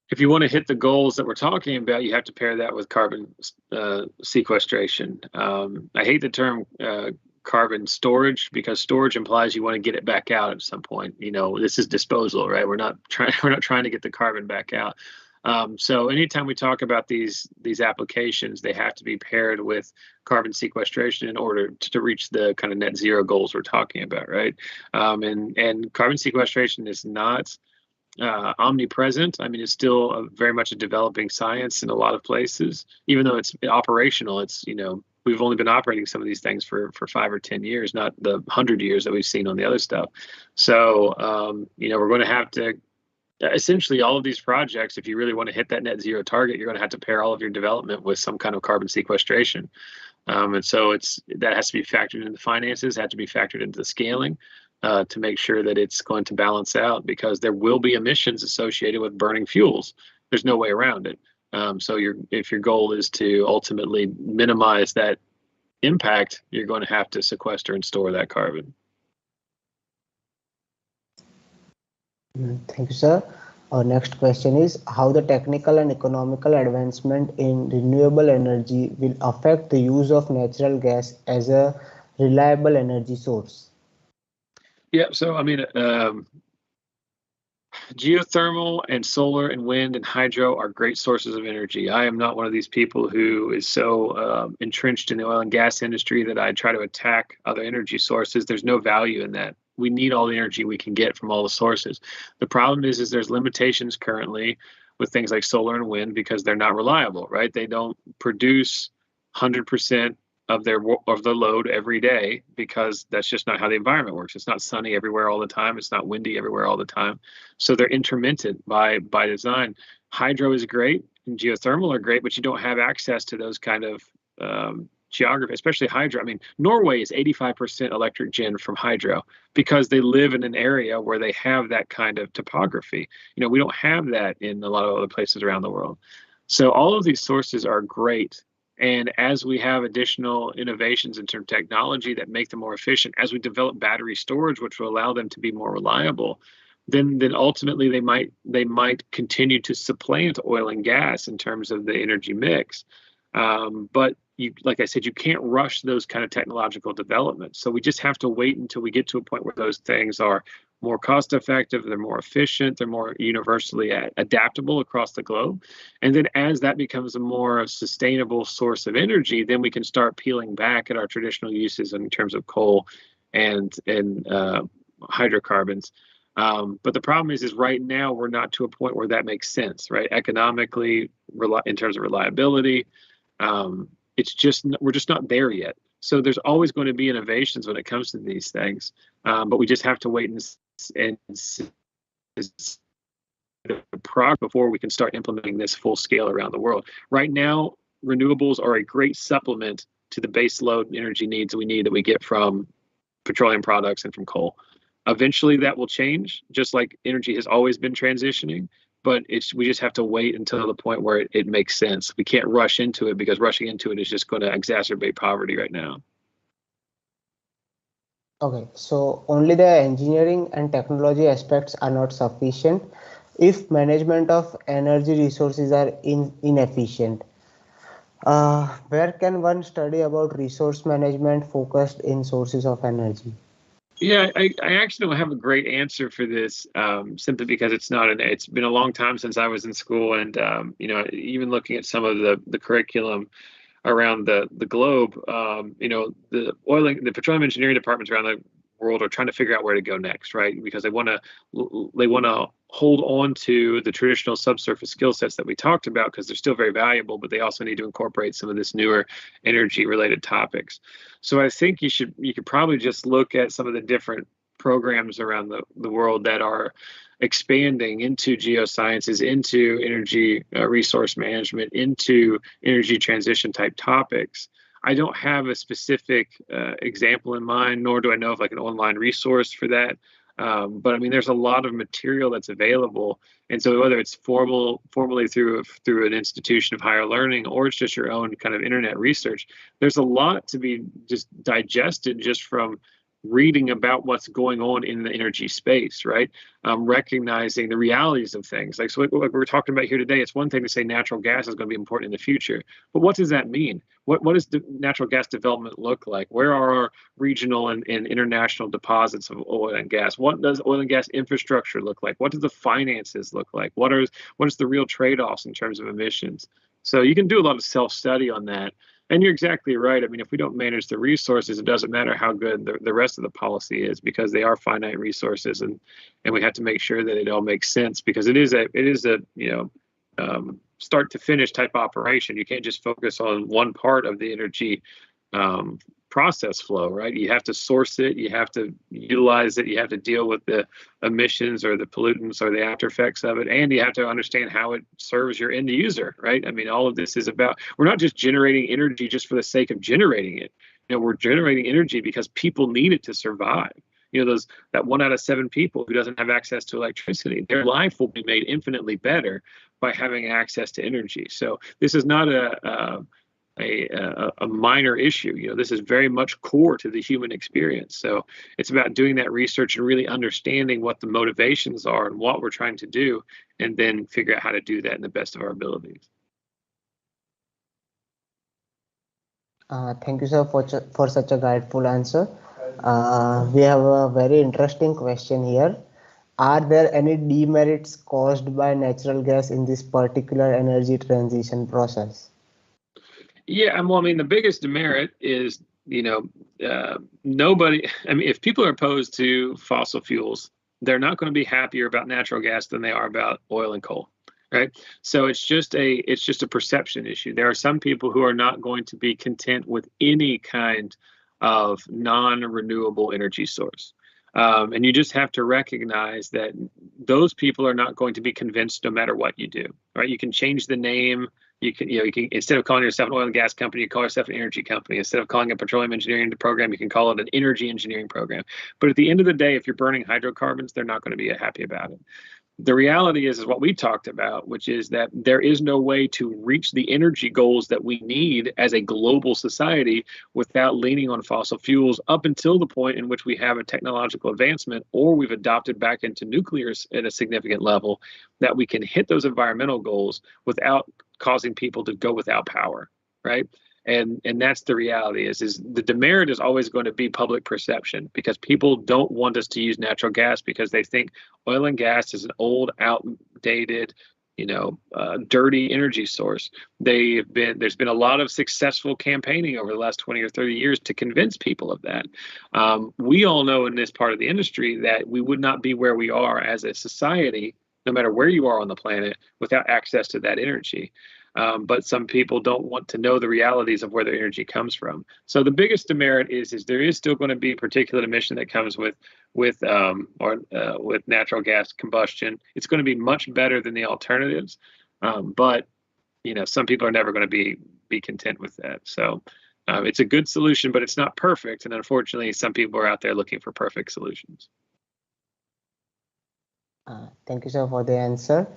If you want to hit the goals that we're talking about, you have to pair that with carbon sequestration. I hate the term carbon storage, because storage implies you want to get it back out at some point. This is disposal, right? We're not trying to get the carbon back out. So anytime we talk about these applications, they have to be paired with carbon sequestration in order to reach the kind of net zero goals we're talking about, right? And carbon sequestration is not omnipresent. I mean, it's still very much a developing science in a lot of places. Even though it's operational, we've only been operating some of these things for 5 or 10 years, not the 100 years that we've seen on the other stuff. So, we're going to have to, essentially all of these projects, if you really want to hit that net zero target, you're going to have to pair all of your development with some kind of carbon sequestration. And so that has to be factored into the finances, have to be factored into the scaling to make sure that it's going to balance out, because there will be emissions associated with burning fuels. There's no way around it. So if your goal is to ultimately minimize that impact, you're going to have to sequester and store that carbon. Thank you, sir. Our next question is, how the technical and economical advancement in renewable energy will affect the use of natural gas as a reliable energy source? Yeah, so I mean, geothermal and solar and wind and hydro are great sources of energy. I am not one of these people who is so entrenched in the oil and gas industry that I try to attack other energy sources. There's no value in that. We need all the energy we can get from all the sources. The problem is there's limitations currently with things like solar and wind because they're not reliable, right? They don't produce 100% of the load every day, because that's just not how the environment works. It's not sunny everywhere all the time. It's not windy everywhere all the time. So they're intermittent by design. Hydro is great and geothermal are great, but you don't have access to those kind of geography, especially hydro. I mean, Norway is 85% electric gen from hydro because they live in an area where they have that kind of topography. We don't have that in a lot of other places around the world. So all of these sources are great. And as we have additional innovations in terms of technology that make them more efficient, as we develop battery storage, which will allow them to be more reliable, then ultimately they might continue to supplant oil and gas in terms of the energy mix. But like I said, you can't rush those kind of technological developments. So we just have to wait until we get to a point where those things are more cost effective, they're more efficient, they're more universally adaptable across the globe. And then as that becomes a more sustainable source of energy, then we can start peeling back at our traditional uses in terms of coal and hydrocarbons. But the problem is right now we're not to a point where that makes sense, right? Economically, in terms of reliability, we're just not there yet. So there's always going to be innovations when it comes to these things, but we just have to wait and see the progress before we can start implementing this full scale around the world. Right now, renewables are a great supplement to the base load energy needs that we get from petroleum products and from coal. Eventually, that will change, just like energy has always been transitioning. But we just have to wait until the point where it makes sense. We can't rush into it, because rushing into it is just going to exacerbate poverty right now. Okay, so only the engineering and technology aspects are not sufficient. if management of energy resources are inefficient. Where can one study about resource management focused in sources of energy? Yeah, I actually don't have a great answer for this, simply because it's been a long time since I was in school, and even looking at some of the curriculum around the globe, the petroleum engineering departments around the world are trying to figure out where to go next, right? Because they want to hold on to the traditional subsurface skill sets that we talked about because they're still very valuable, but they also need to incorporate some of this newer energy related topics. So I think you could probably just look at some of the different programs around the world that are expanding into geosciences, into energy resource management, into energy transition type topics. I don't have a specific example in mind, nor do I know of like an online resource for that. But I mean, there's a lot of material that's available, and so whether it's formally through an institution of higher learning, or it's just your own kind of internet research, there's a lot to be just digested just from reading about what's going on in the energy space, right? Recognizing the realities of things. Like, so like we're talking about here today, it's one thing to say natural gas is going to be important in the future, but what does that mean? What does the natural gas development look like? Where are our regional and international deposits of oil and gas? What does oil and gas infrastructure look like? What do the finances look like? What is the real trade-offs in terms of emissions? So you can do a lot of self-study on that. And you're exactly right. I mean, if we don't manage the resources, it doesn't matter how good the rest of the policy is, because they are finite resources, and we have to make sure that it all makes sense, because it is a start to finish type operation. You can't just focus on one part of the energy process flow, right? You have to source it, you have to utilize it, you have to deal with the emissions or the pollutants or the after effects of it, and you have to understand how it serves your end user, right? I mean, all of this is about, we're not just generating energy just for the sake of generating it. We're generating energy because people need it to survive. That 1 out of 7 people who doesn't have access to electricity, their life will be made infinitely better by having access to energy. So this is not a minor issue. This is very much core to the human experience. So it's about doing that research and really understanding what the motivations are and what we're trying to do, and then figure out how to do that in the best of our abilities. Thank you, sir, for such a guideful answer. We have a very interesting question here. Are there any demerits caused by natural gas in this particular energy transition process? Yeah, well, I mean, the biggest demerit is, nobody, I mean, if people are opposed to fossil fuels, they're not going to be happier about natural gas than they are about oil and coal, right? So it's just a perception issue. There are some people who are not going to be content with any kind of non-renewable energy source. And you just have to recognize that those people are not going to be convinced no matter what you do, right? You can change the name. You can instead of calling yourself an oil and gas company, you call yourself an energy company. Instead of calling it a petroleum engineering program, you can call it an energy engineering program. But at the end of the day, if you're burning hydrocarbons, they're not going to be happy about it. The reality is what we talked about, which is that there is no way to reach the energy goals that we need as a global society without leaning on fossil fuels, up until the point in which we have a technological advancement, or we've adopted back into nuclear at a significant level, that we can hit those environmental goals without causing people to go without power, right? And that's the reality is the demerit is always going to be public perception, because people don't want us to use natural gas because they think oil and gas is an old, outdated, dirty energy source. There's been a lot of successful campaigning over the last 20 or 30 years to convince people of that. We all know in this part of the industry that we would not be where we are as a society, no matter where you are on the planet, without access to that energy. But some people don't want to know the realities of where their energy comes from. So the biggest demerit is there is still going to be particulate emission that comes with natural gas combustion. It's going to be much better than the alternatives, but some people are never going to be content with that. So it's a good solution, but it's not perfect. And unfortunately, some people are out there looking for perfect solutions. Thank you, sir, for the answer.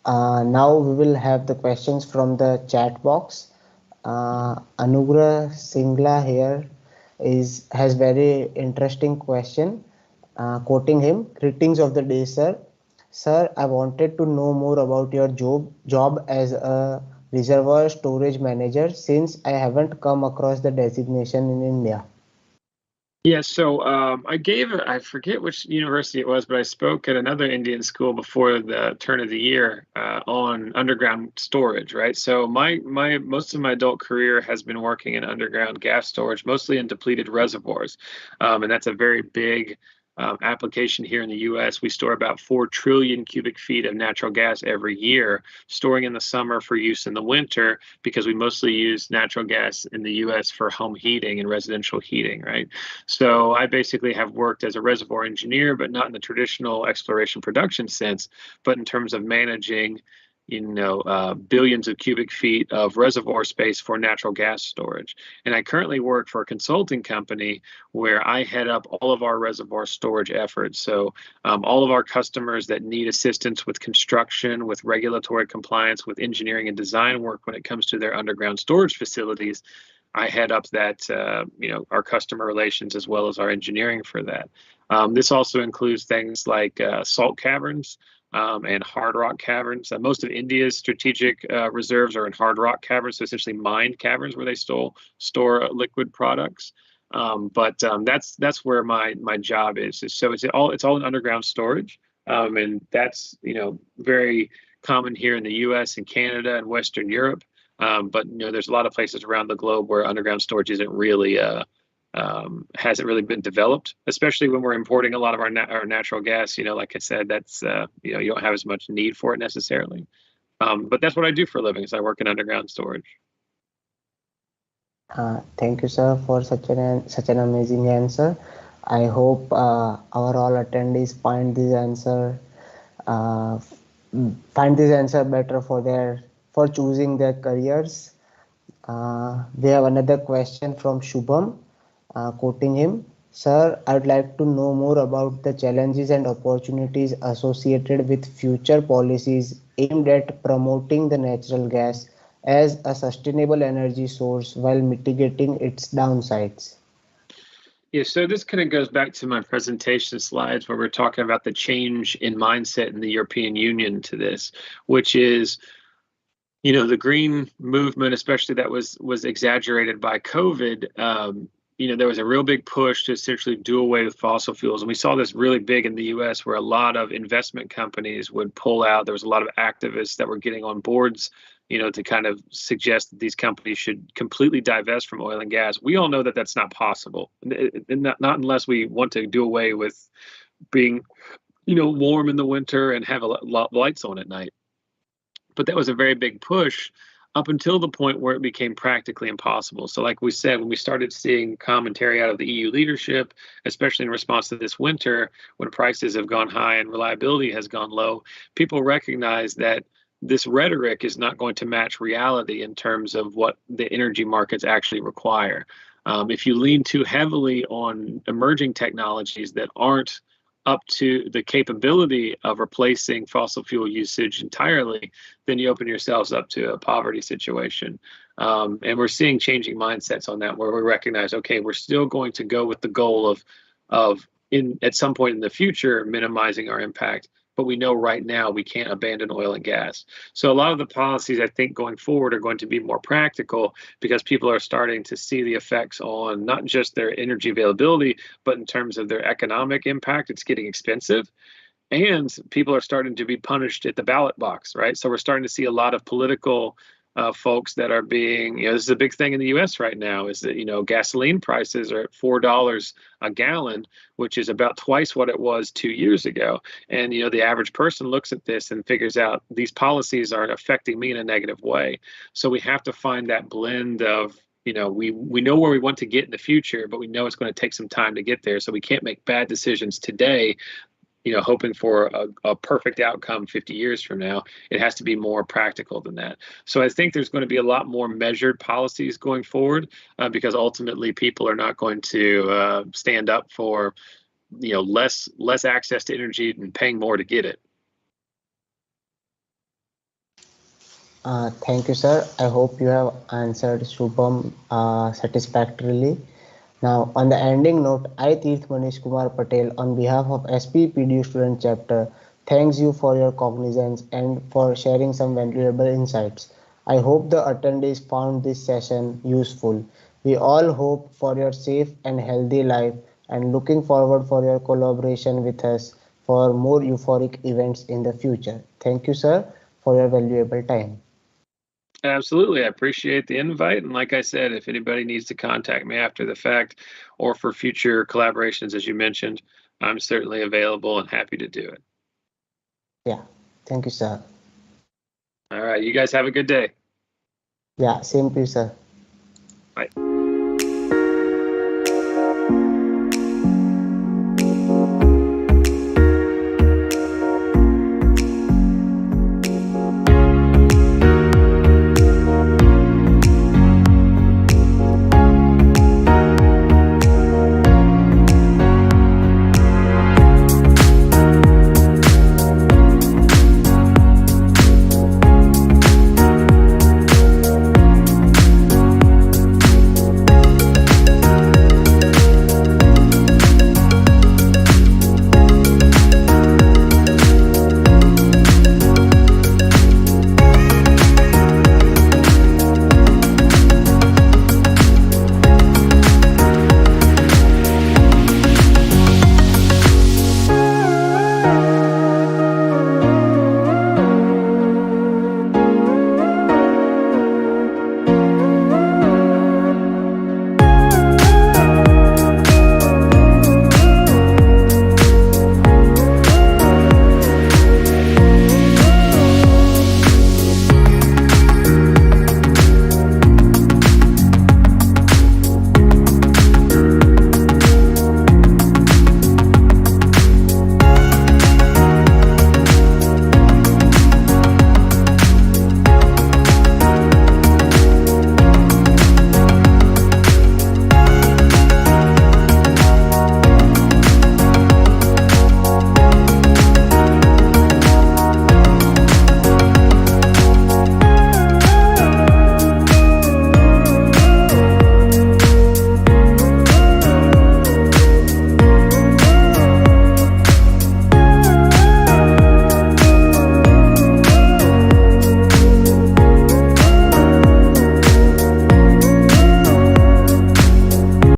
Now we will have the questions from the chat box. Anugrah Singla here has very interesting question. Quoting him, "Greetings of the day, sir. Sir, I wanted to know more about your job as a reservoir storage manager since I haven't come across the designation in India. Yeah, so I forget which university it was, but I spoke at another Indian school before the turn of the year on underground storage, right? So my most of my adult career has been working in underground gas storage, mostly in depleted reservoirs, and that's a very big application here in the U.S. We store about 4 trillion cubic feet of natural gas every year, storing in the summer for use in the winter because we mostly use natural gas in the U.S. for home heating and residential heating, right? So I basically have worked as a reservoir engineer, but not in the traditional exploration production sense, but in terms of managing, billions of cubic feet of reservoir space for natural gas storage. And I currently work for a consulting company where I head up all of our reservoir storage efforts. So all of our customers that need assistance with construction, with regulatory compliance, with engineering and design work when it comes to their underground storage facilities, I head up that, our customer relations as well as our engineering for that. This also includes things like salt caverns and hard rock caverns. Most of India's strategic reserves are in hard rock caverns, so essentially mined caverns where they store liquid products. But that's where my job is. So it's all in underground storage, and that's very common here in the U.S. and Canada and Western Europe. But there's a lot of places around the globe where underground storage isn't really hasn't really been developed, especially when we're importing a lot of our natural gas. Like I said, that's you don't have as much need for it necessarily. But that's what I do for a living, is I work in underground storage. Thank you, sir, for such an amazing answer. I hope our all attendees uh, find this answer better for choosing their careers. We have another question from Shubham, quoting him. Sir, I'd like to know more about the challenges and opportunities associated with future policies aimed at promoting the natural gas as a sustainable energy source while mitigating its downsides. Yeah, so this kind of goes back to my presentation slides where we're talking about the change in mindset in the European Union to this, which is, the green movement, especially that was exaggerated by COVID. There was a real big push to essentially do away with fossil fuels. And we saw this really big in the US where a lot of investment companies would pull out. There was a lot of activists that were getting on boards, to kind of suggest that these companies should completely divest from oil and gas. We all know that that's not possible, and not unless we want to do away with being, warm in the winter and have a lot of lights on at night. But that was a very big push up until the point where it became practically impossible. So like we said, when we started seeing commentary out of the EU leadership, especially in response to this winter, when prices have gone high and reliability has gone low, people recognize that this rhetoric is not going to match reality in terms of what the energy markets actually require. If you lean too heavily on emerging technologies that aren't up to the capability of replacing fossil fuel usage entirely, then you open yourselves up to a poverty situation. And we're seeing changing mindsets on that, where we recognize, okay, we're still going to go with the goal of at some point in the future minimizing our impact, but we know right now we can't abandon oil and gas. So a lot of the policies, I think, going forward are going to be more practical because people are starting to see the effects on not just their energy availability, but in terms of their economic impact. It's getting expensive. And people are starting to be punished at the ballot box, right? So we're starting to see a lot of political folks that are being, this is a big thing in the US right now, is that, gasoline prices are at $4 a gallon, which is about twice what it was 2 years ago. And, the average person looks at this and figures out these policies are affecting me in a negative way. So we have to find that blend of, we know where we want to get in the future, but we know it's going to take some time to get there. So we can't make bad decisions today, hoping for a perfect outcome 50 years from now. It has to be more practical than that. So I think there's going to be a lot more measured policies going forward because ultimately people are not going to stand up for, less access to energy and paying more to get it. Thank you, sir. I hope you have answered Shubham satisfactorily. Now, on the ending note, I, Tirth Manish Kumar Patel, on behalf of SPE PDEU Student Chapter, Thanks you for your cognizance and for sharing some valuable insights. I hope the attendees found this session useful. We all hope for your safe and healthy life and looking forward for your collaboration with us for more euphoric events in the future. Thank you, sir, for your valuable time. Absolutely. I appreciate the invite. And like I said, if anybody needs to contact me after the fact or for future collaborations, as you mentioned, I'm certainly available and happy to do it. Yeah, thank you, sir. All right. You guys have a good day. Yeah, same to you, sir. Bye.